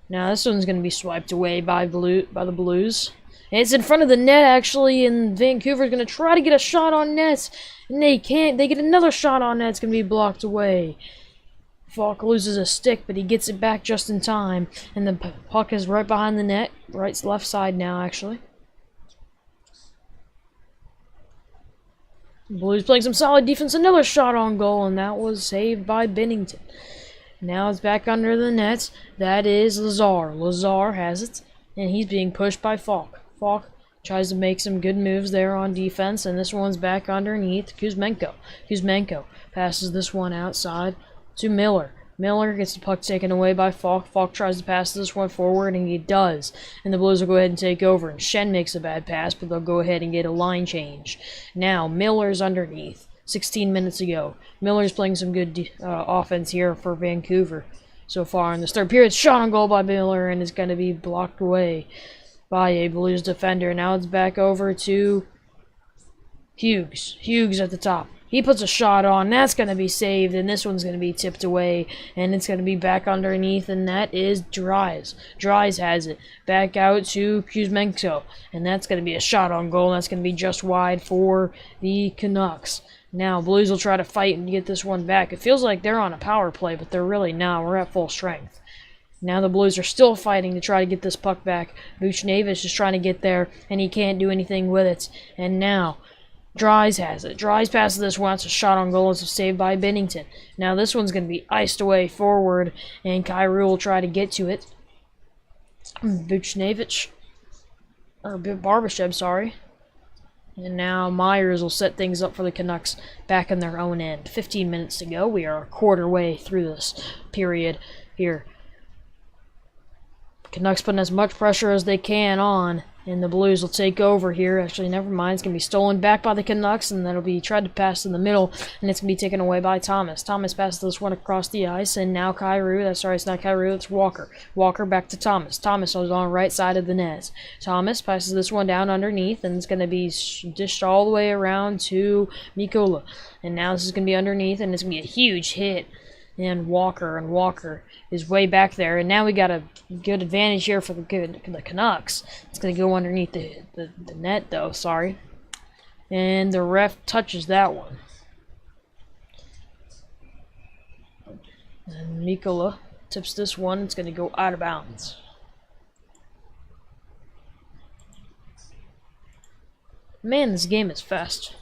Now this one's going to be swiped away by the Blues. And it's in front of the net, actually, and Vancouver's going to try to get a shot on net. And they can't. They get another shot on net. It's going to be blocked away. Falk loses a stick, but he gets it back just in time. And the puck is right behind the net. Left side now, actually. Blues playing some solid defense. Another shot on goal, and that was saved by Bennington. Now it's back under the net. That is Lazar. Lazar has it, and he's being pushed by Falk. Falk tries to make some good moves there on defense, and this one's back underneath Kuzmenko. Kuzmenko passes this one outside to Miller. Miller gets the puck taken away by Falk. Falk tries to pass this one forward, and he does. And the Blues will go ahead and take over. And Shen makes a bad pass, but they'll go ahead and get a line change. Now, Miller's underneath. 16 minutes ago. Miller's playing some good offense here for Vancouver so far in this third period. Shot on goal by Miller, and it's going to be blocked away by a Blues defender. Now it's back over to Hughes. Hughes at the top. He puts a shot on. That's going to be saved, and this one's going to be tipped away, and it's going to be back underneath, and that is Dries. Dries has it. Back out to Kuzmenko, and that's going to be a shot on goal, and that's going to be just wide for the Canucks. Now, Blues will try to fight and get this one back. It feels like they're on a power play, but they're really not. We're at full strength. Now the Blues are still fighting to try to get this puck back. Buchnevich is trying to get there, and he can't do anything with it. And now Dries has it. Dries passes this one. It's a shot on goal. It's saved by Bennington. Now this one's going to be iced away forward, and Kyrou will try to get to it. Buchnevich. Or Barbashev, sorry. And now Myers will set things up for the Canucks back in their own end. 15 minutes to go. We are a quarter way through this period here. Canucks putting as much pressure as they can on, and the Blues will take over here. Actually, never mind. It's going to be stolen back by the Canucks, and that'll be tried to pass in the middle, and it's going to be taken away by Thomas. Thomas passes this one across the ice, and now Sorry, it's not Kyrou. It's Walker. Walker back to Thomas. Thomas is on the right side of the net. Thomas passes this one down underneath, and it's going to be dished all the way around to Mikola. And now this is going to be underneath, and it's going to be a huge hit. And Walker is way back there, and now we got a good advantage here for the Canucks. It's going to go underneath the net, though, sorry. And the ref touches that one. And Mikola tips this one. It's going to go out of bounds. Man, this game is fast.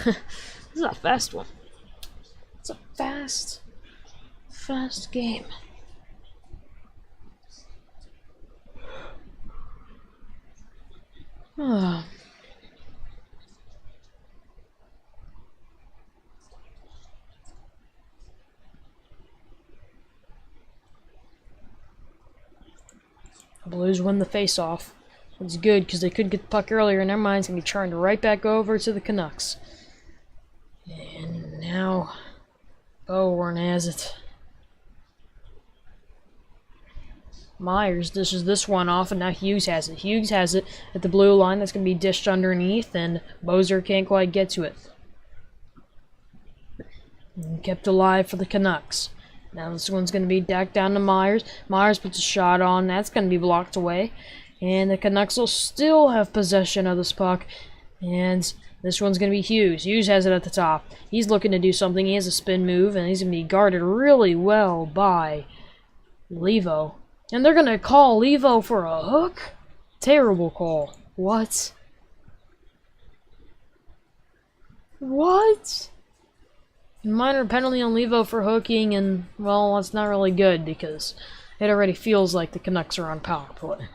This is a fast one. It's a fast game. The Blues win the face-off. It's good because they couldn't get the puck earlier, and their mind's going to be turned right back over to the Canucks. And now Bowen has it. Myers dishes this one off, and now Hughes has it. Hughes has it at the blue line. That's going to be dished underneath, and Bozer can't quite get to it. And kept alive for the Canucks. Now this one's going to be back down to Myers. Myers puts a shot on. That's going to be blocked away. And the Canucks will still have possession of this puck. And this one's going to be Hughes. Hughes has it at the top. He's looking to do something. He has a spin move, and he's going to be guarded really well by Levo. And they're going to call Levo for a hook? Terrible call. What? What? Minor penalty on Levo for hooking, and, well, that's not really good because it already feels like the Canucks are on power play.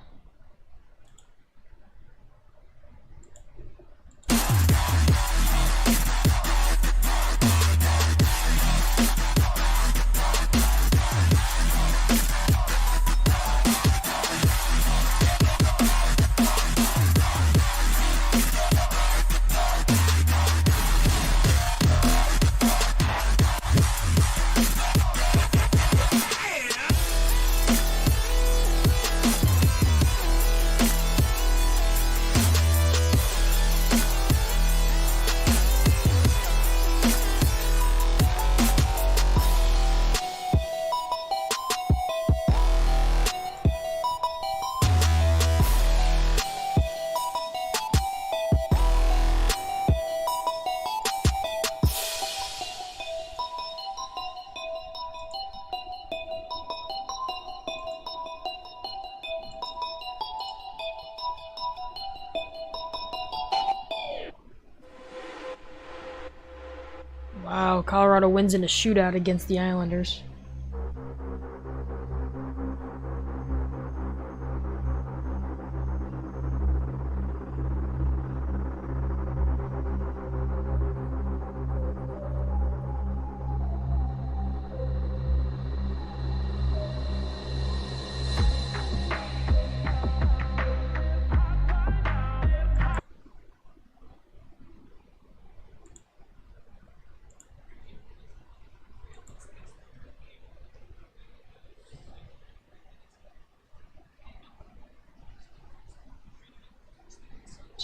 Wow, Colorado wins in a shootout against the Islanders.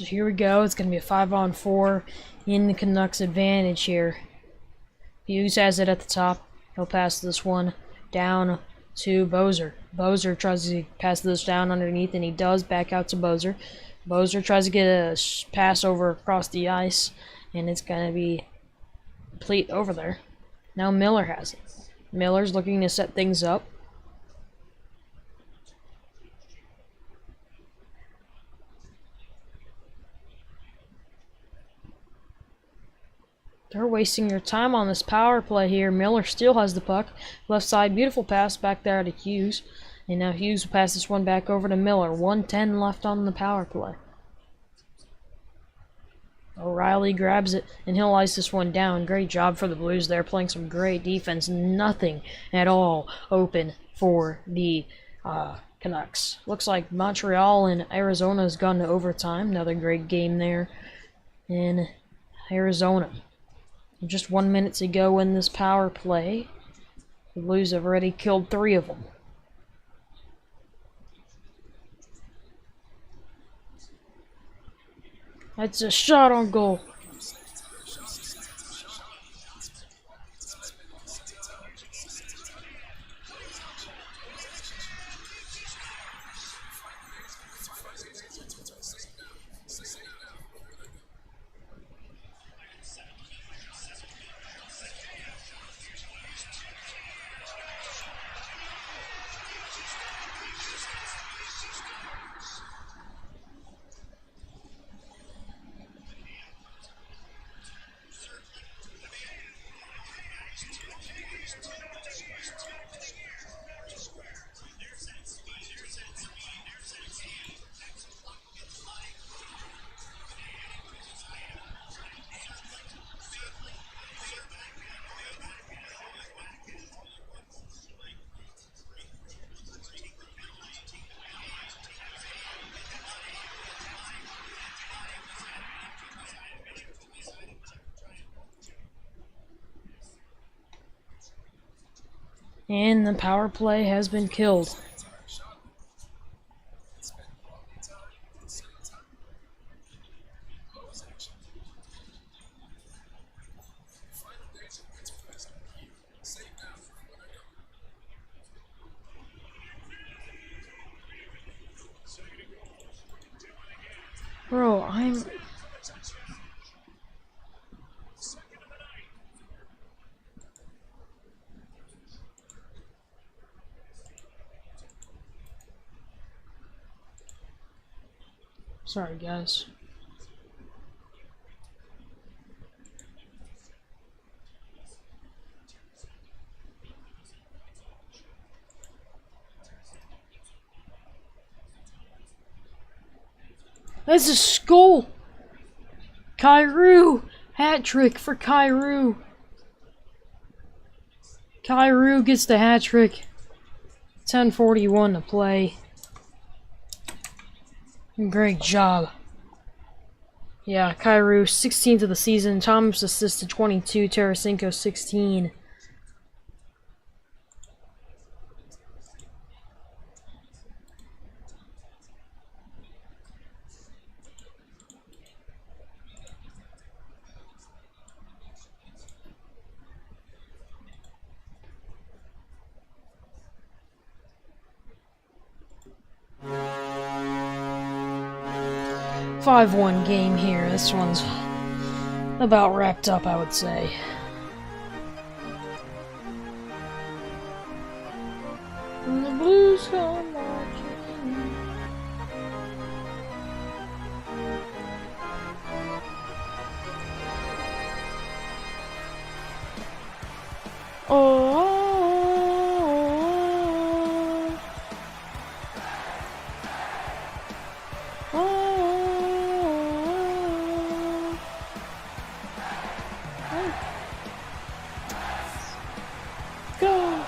So here we go. It's going to be a 5-on-4 in the Canucks' advantage here. Hughes has it at the top. He'll pass this one down to Bozer. Bozer tries to pass this down underneath, and he does. Back out to Bozer. Bozer tries to get a pass over across the ice, and it's going to be complete over there. Now Miller has it. Miller's looking to set things up. They're wasting their time on this power play here. Miller still has the puck. Left side, beautiful pass back there to Hughes. And now Hughes will pass this one back over to Miller. 1:10 left on the power play. O'Reilly grabs it, and he'll ice this one down. Great job for the Blues there, playing some great defense. Nothing at all open for the Canucks. Looks like Montreal and Arizona has gone to overtime. Another great game there in Arizona. Just 1 minute to go in this power play. The Blues have already killed 3 of them. That's a shot on goal. And the power play has been killed. Bro, I'm... Sorry, guys. That's a skull! Kyrou! Hat trick for Kyrou! Kyrou gets the hat trick. 10:41 to play. Great job. Yeah, Kyrou, 16th of the season. Thomas assisted 22. Tarasenko, 16. Five-1 game here. This one's about wrapped up, I would say. And the Blues come marching. Oh. Go!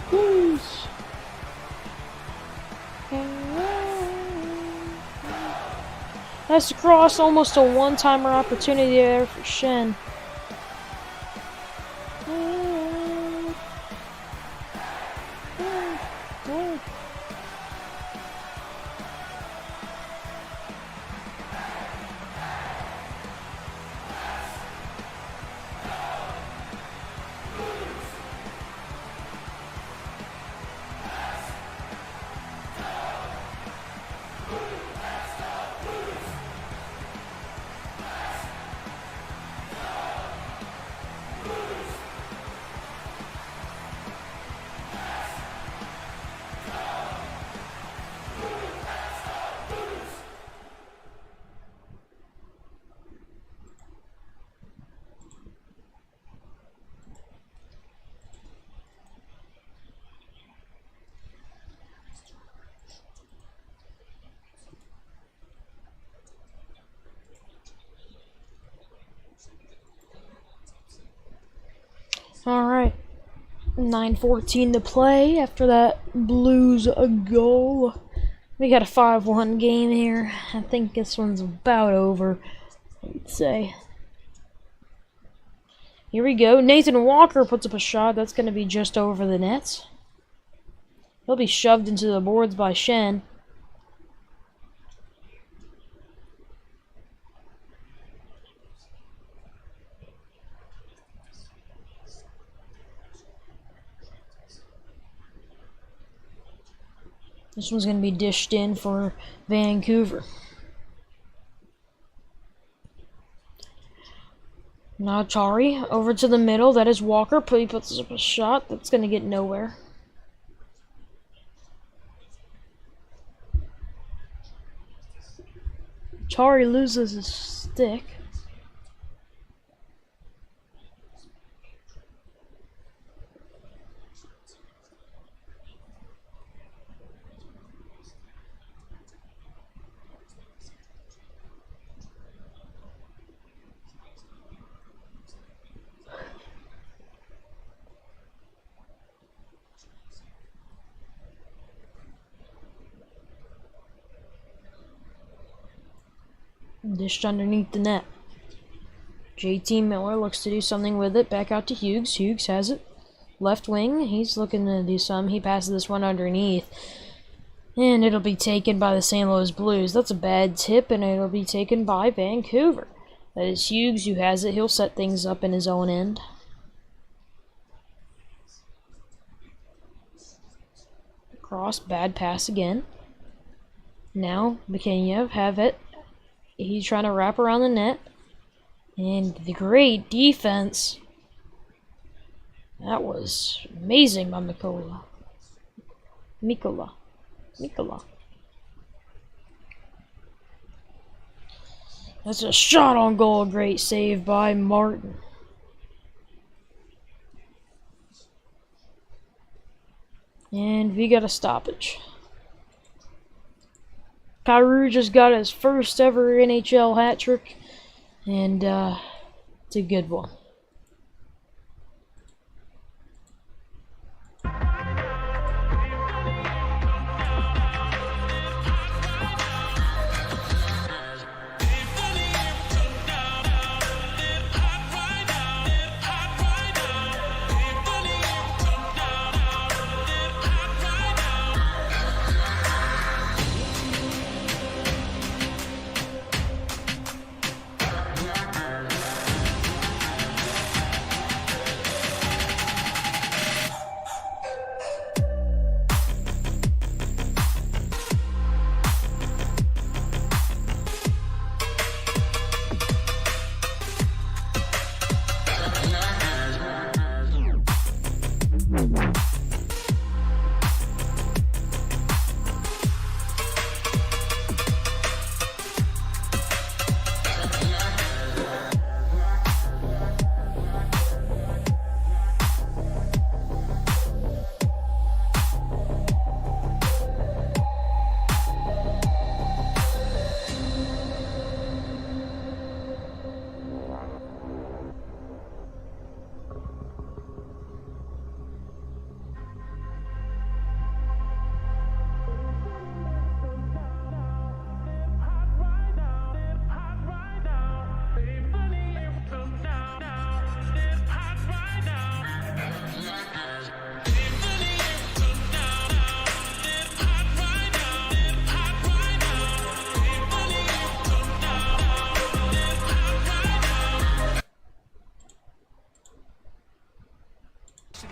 Blues! That's across, almost a one-timer opportunity there for Shen. 9:14 to play after that Blues goal. We got a 5-1 game here. I think this one's about over, I'd say. Here we go. Nathan Walker puts up a shot. That's going to be just over the net. He'll be shoved into the boards by Shen. This one's going to be dished in for Vancouver. Now Chari over to the middle. That is Walker. He puts up a shot. That's going to get nowhere. Chari loses his stick. Dished underneath the net. JT Miller looks to do something with it. Back out to Hughes. Hughes has it. Left wing. He's looking to do something. He passes this one underneath. And it'll be taken by the St. Louis Blues. That's a bad tip, and it'll be taken by Vancouver. That is Hughes who has it. He'll set things up in his own end. Cross. Bad pass again. Now Mikheyev have it. He's trying to wrap around the net. And the great defense. That was amazing by Mikola. That's a shot on goal. Great save by Martin. And we got a stoppage. Kyrou just got his first ever NHL hat trick, and it's a good one.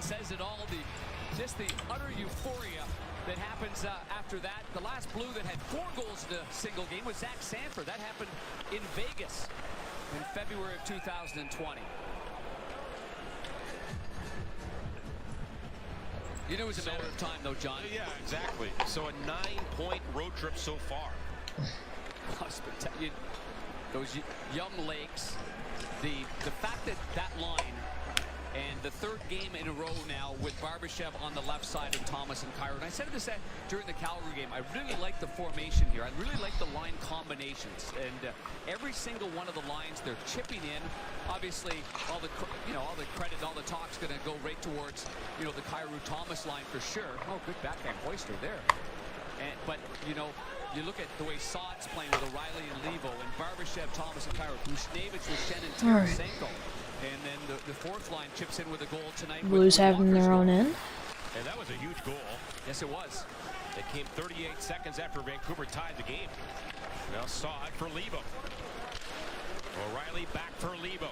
Says it all, just the utter euphoria that happens after that. The last Blue that had 4 goals in a single game was Zach Sanford. That happened in Vegas in February of 2020. You knew it was a matter of time, though, John. Yeah, exactly. So a 9-point road trip so far. Those young Lakes, the fact that that line And the third game in a row now with Barbashev on the left side and Thomas and Cairo. And I said this during the Calgary game. I really like the formation here. I really like the line combinations. And every single one of the lines, they're chipping in. Obviously, all the credit, all the talk's going to go right towards the Cairo Thomas line for sure. Oh, good backhand hoister there. But you look at the way Saad's playing with O'Reilly and Levo, and Barbashev, Thomas, and Cairo. Buchnevich with Shen and Tarasenko. And then the fourth line chips in with a goal tonight. Blues having their own end. And that was a huge goal. Yes, it was. It came 38 seconds after Vancouver tied the game. Now Saad for Levo. O'Reilly back for Levo.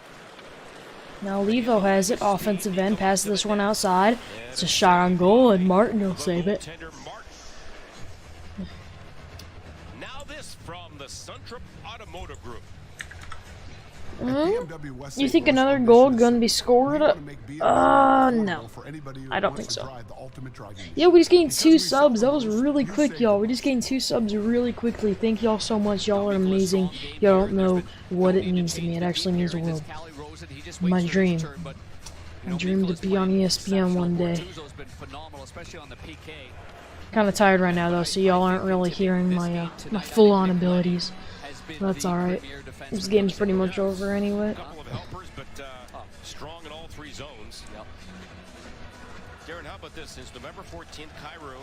Now Levo has it. Offensive end. Passes this one outside. It's a shot on goal, and Martin will save it. Now this from the Suntrup Automotive Group. You think another goal gonna be scored? No. I don't think so. Yeah, we just gained 2 subs. That was really quick, y'all. We just gained 2 subs really quickly. Thank y'all so much. Y'all are amazing. Y'all don't know what it means to me. It actually means the world. My dream. I dream to be on ESPN one day. Kind of tired right now, though, so y'all aren't really hearing my full-on abilities. That's alright. This game's pretty much over anyway. Couple of helpers, but strong in all 3 zones. Yep. Darren, how about this? Since November 14th, Cairo.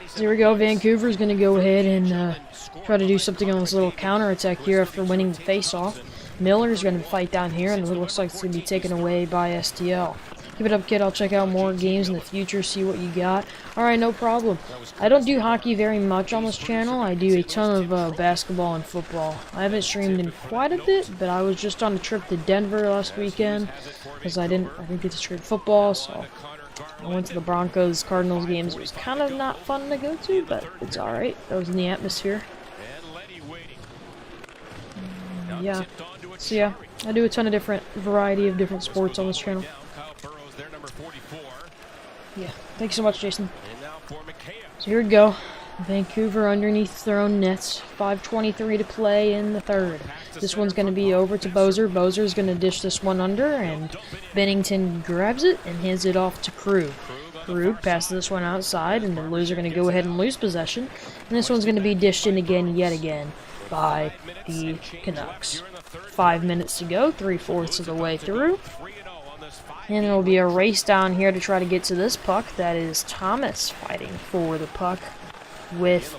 So here we go. Vancouver's going to go ahead and try to do something on this little counterattack here after winning the face-off. Miller's going to fight down here, and it looks like it's going to be taken away by STL. Keep it up, kid. I'll check out more games in the future, see what you got. Alright, no problem. I don't do hockey very much on this channel. I do a ton of basketball and football. I haven't streamed in quite a bit, but I was just on a trip to Denver last weekend because I didn't get to stream football, so I went to the Broncos-Cardinals games. It was kind of not fun to go to, but it's alright. That was in the atmosphere. Yeah. So yeah, I do a ton of variety of different sports on this channel. Yeah, thanks so much, Jason. So here we go. Vancouver underneath their own nets. 5:23 to play in the third. This one's going to be over to Bozer. Bozer's going to dish this one under, and Bennington grabs it and hands it off to Krug. Krug passes this one outside, and the Blues are going to go ahead and lose possession. And this one's going to be dished in again, yet again, by the Canucks. 5 minutes to go, 3/4 of the way through. And there will be a race down here to try to get to this puck. That is Thomas fighting for the puck with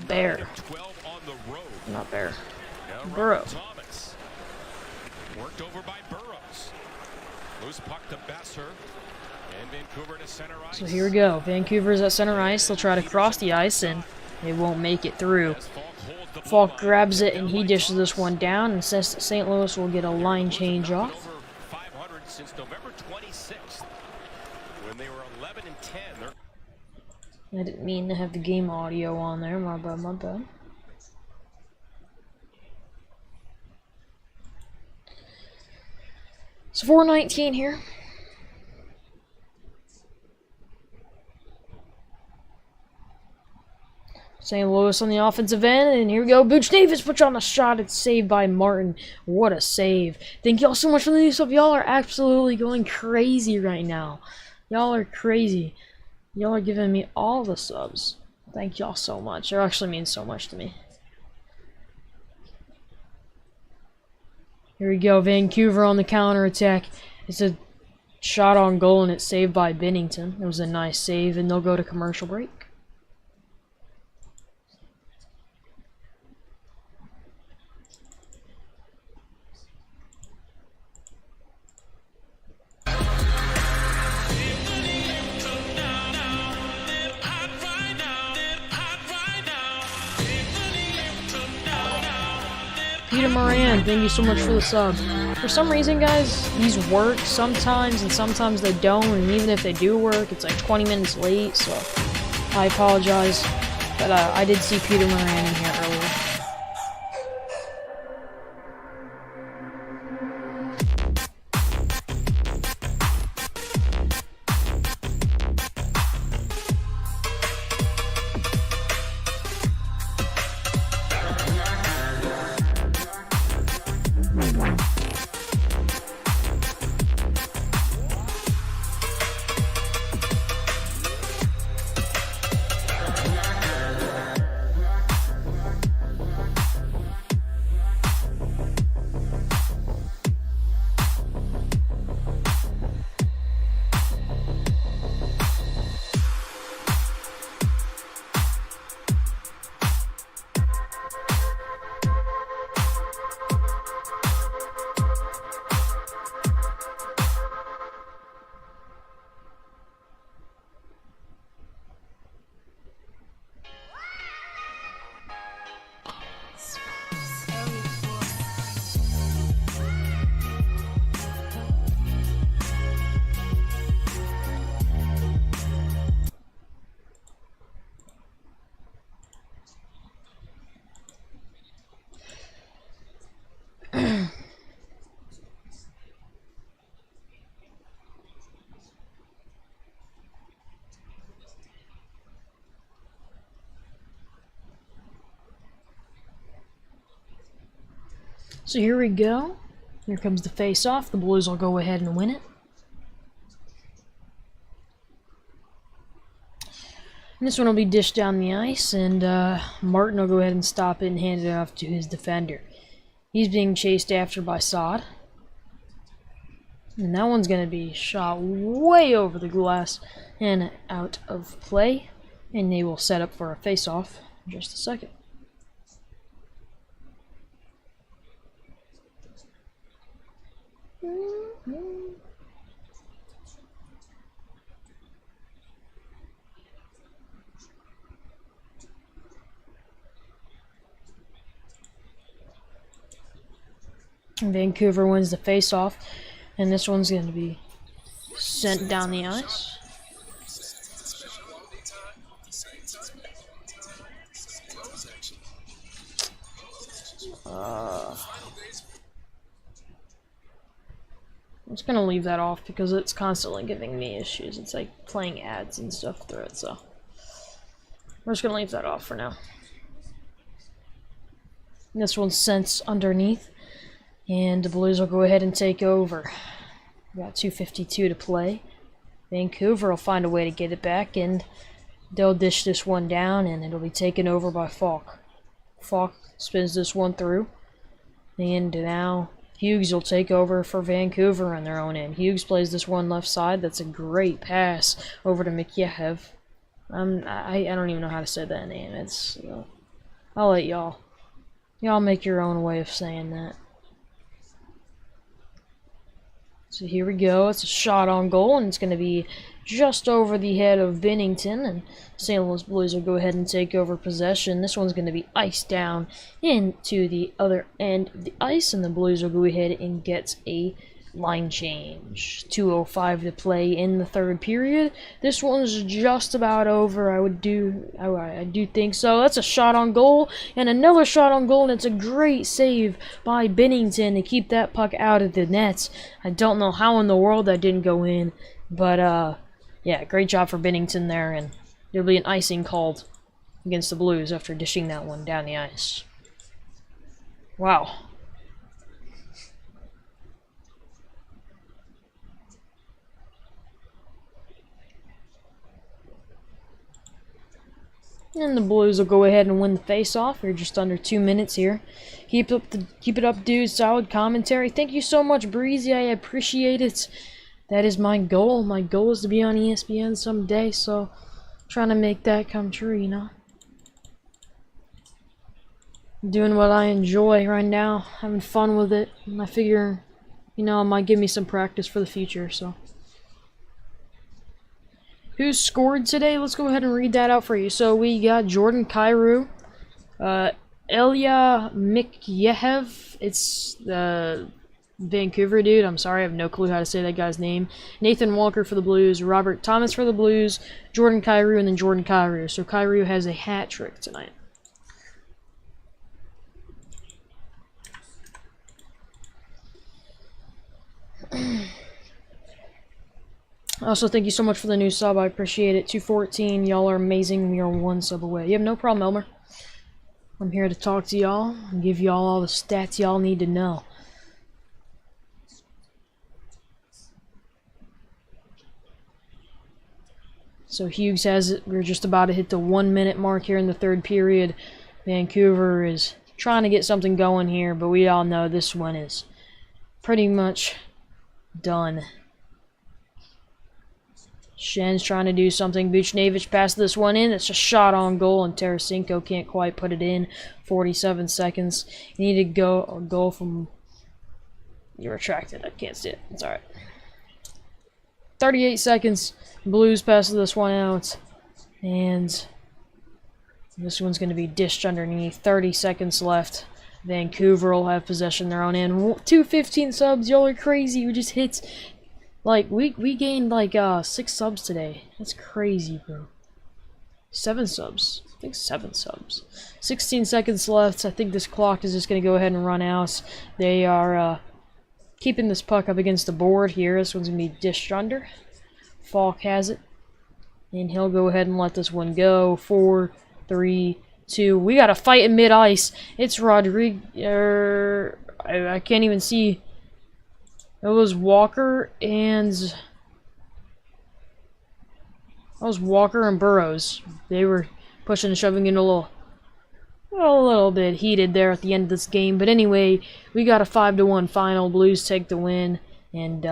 Bear. Not Bear. Burrow. Worked over by Burrows. Loose puck to Besser. And Vancouver to center ice. So here we go. Vancouver's at center ice. They'll try to cross the ice, and they won't make it through. Falk grabs it, and he dishes this one down, and says that St. Louis will get a line change off. Since November 26th, when they were 11 and 10. I didn't mean to have the game audio on there. My bad, my bad. It's 4:19 here. St. Louis on the offensive end, and here we go. Buchnevich puts on a shot. It's saved by Martin. What a save. Thank y'all so much for the new stuff. Y'all are absolutely going crazy right now. Y'all are crazy. Y'all are giving me all the subs. Thank y'all so much. It actually means so much to me. Here we go. Vancouver on the counterattack. It's a shot on goal, and it's saved by Bennington. It was a nice save, and they'll go to commercial break. Peter Moran, thank you so much for the sub. For some reason, guys, these work sometimes, and sometimes they don't, and even if they do work, it's like 20 minutes late, so I apologize. But I did see Peter Moran in here earlier. So here we go. Here comes the face-off. The Blues will go ahead and win it. And this one will be dished down the ice, and Martin will go ahead and stop it and hand it off to his defender. He's being chased after by Saad. And that one's going to be shot way over the glass and out of play. And they will set up for a face-off in just a second. Vancouver wins the face-off, and this one's going to be sent down the ice. I'm just going to leave that off because it's constantly giving me issues. It's like playing ads and stuff through it, so we're just going to leave that off for now. This one's sent underneath. And the Blues will go ahead and take over. We got 2:52 to play. Vancouver will find a way to get it back, and they'll dish this one down, and it'll be taken over by Falk. Falk spins this one through, and now Hughes will take over for Vancouver on their own end. Hughes plays this one left side. That's a great pass over to Mikheyev. I don't even know how to say that name. It's I'll let y'all make your own way of saying that. So here we go. It's a shot on goal, and it's going to be just over the head of Binnington, and St. Louis Blues will go ahead and take over possession. This one's going to be iced down into the other end of the ice, and the Blues will go ahead and get a line change. 2:05 to play in the third period. This one's just about over. I do think so. That's a shot on goal, and another shot on goal, and it's a great save by Binnington to keep that puck out of the nets. I don't know how in the world that didn't go in, but yeah, great job for Binnington there, and there'll be an icing called against the Blues after dishing that one down the ice. Wow. And the Blues will go ahead and win the face-off. We're just under 2 minutes here. Keep it up, dudes. Solid commentary. Thank you so much, Breezy. I appreciate it. That is my goal. My goal is to be on ESPN someday, so I'm trying to make that come true, you know. I'm doing what I enjoy right now, having fun with it. And I figure, you know, it might give me some practice for the future, so. Who scored today? Let's go ahead and read that out for you. So we got Jordan Kyrou, Ilya Mikheyev. It's the Vancouver dude. I'm sorry, I have no clue how to say that guy's name. Nathan Walker for the Blues, Robert Thomas for the Blues, Jordan Kyrou, and then Jordan Kyrou. So Kyrou has a hat trick tonight. Also, thank you so much for the new sub. I appreciate it. 214. Y'all are amazing. We are one sub away. You have no problem, Elmer. I'm here to talk to y'all and give y'all all the stats y'all need to know. So Hughes has it. We're just about to hit the 1 minute mark here in the third period. Vancouver is trying to get something going here, but we all know this one is pretty much done. Shen's trying to do something. Buchnevich passed this one in. It's a shot on goal, and Tarasenko can't quite put it in. 47 seconds. You need to go from... You retracted. I can't see it. It's alright. 38 seconds. Blues passes this one out. And this one's going to be dished underneath. 30 seconds left. Vancouver will have possession their own end. 215 subs. Y'all are crazy. We just hit... Like, we gained, like, 6 subs today. That's crazy, bro. 7 subs. I think 7 subs. 16 seconds left. I think this clock is just going to go ahead and run out. They are keeping this puck up against the board here. This one's going to be dished under. Falk has it. And he'll go ahead and let this one go. 4, 3, 2. We got a fight in mid-ice. It's I can't even see. It was Walker and Burrows. They were pushing and shoving in a little bit heated there at the end of this game. But anyway, we got a 5-1 final. Blues take the win, and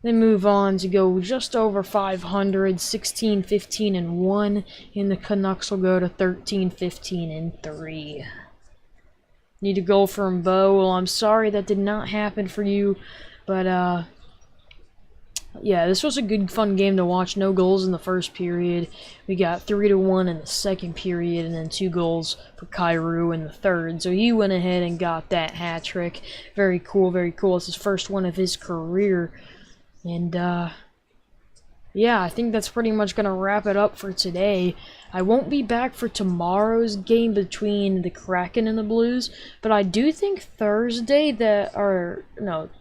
they move on to go just over 500, 16, 15, and 1, and the Canucks will go to 13, 15, and 3. Need a goal from Bo. Well, I'm sorry that did not happen for you, but yeah, this was a good, fun game to watch. No goals in the first period. We got 3-1 in the second period, and then 2 goals for Kyrou in the third. So he went ahead and got that hat trick. Very cool, very cool. It's his first one of his career. And yeah, I think that's pretty much going to wrap it up for today. I won't be back for tomorrow's game between the Kraken and the Blues, but I do think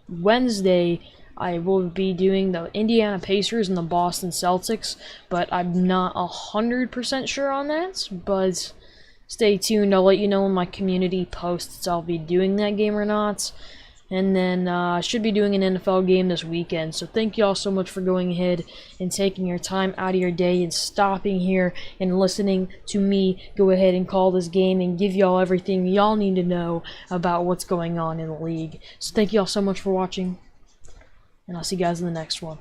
Wednesday, I will be doing the Indiana Pacers and the Boston Celtics, but I'm not 100% sure on that, but stay tuned. I'll let you know in my community posts I'll be doing that game or not. And then I should be doing an NFL game this weekend. So thank you all so much for going ahead and taking your time out of your day and stopping here and listening to me go ahead and call this game and give y'all everything y'all need to know about what's going on in the league. So thank you all so much for watching, and I'll see you guys in the next one.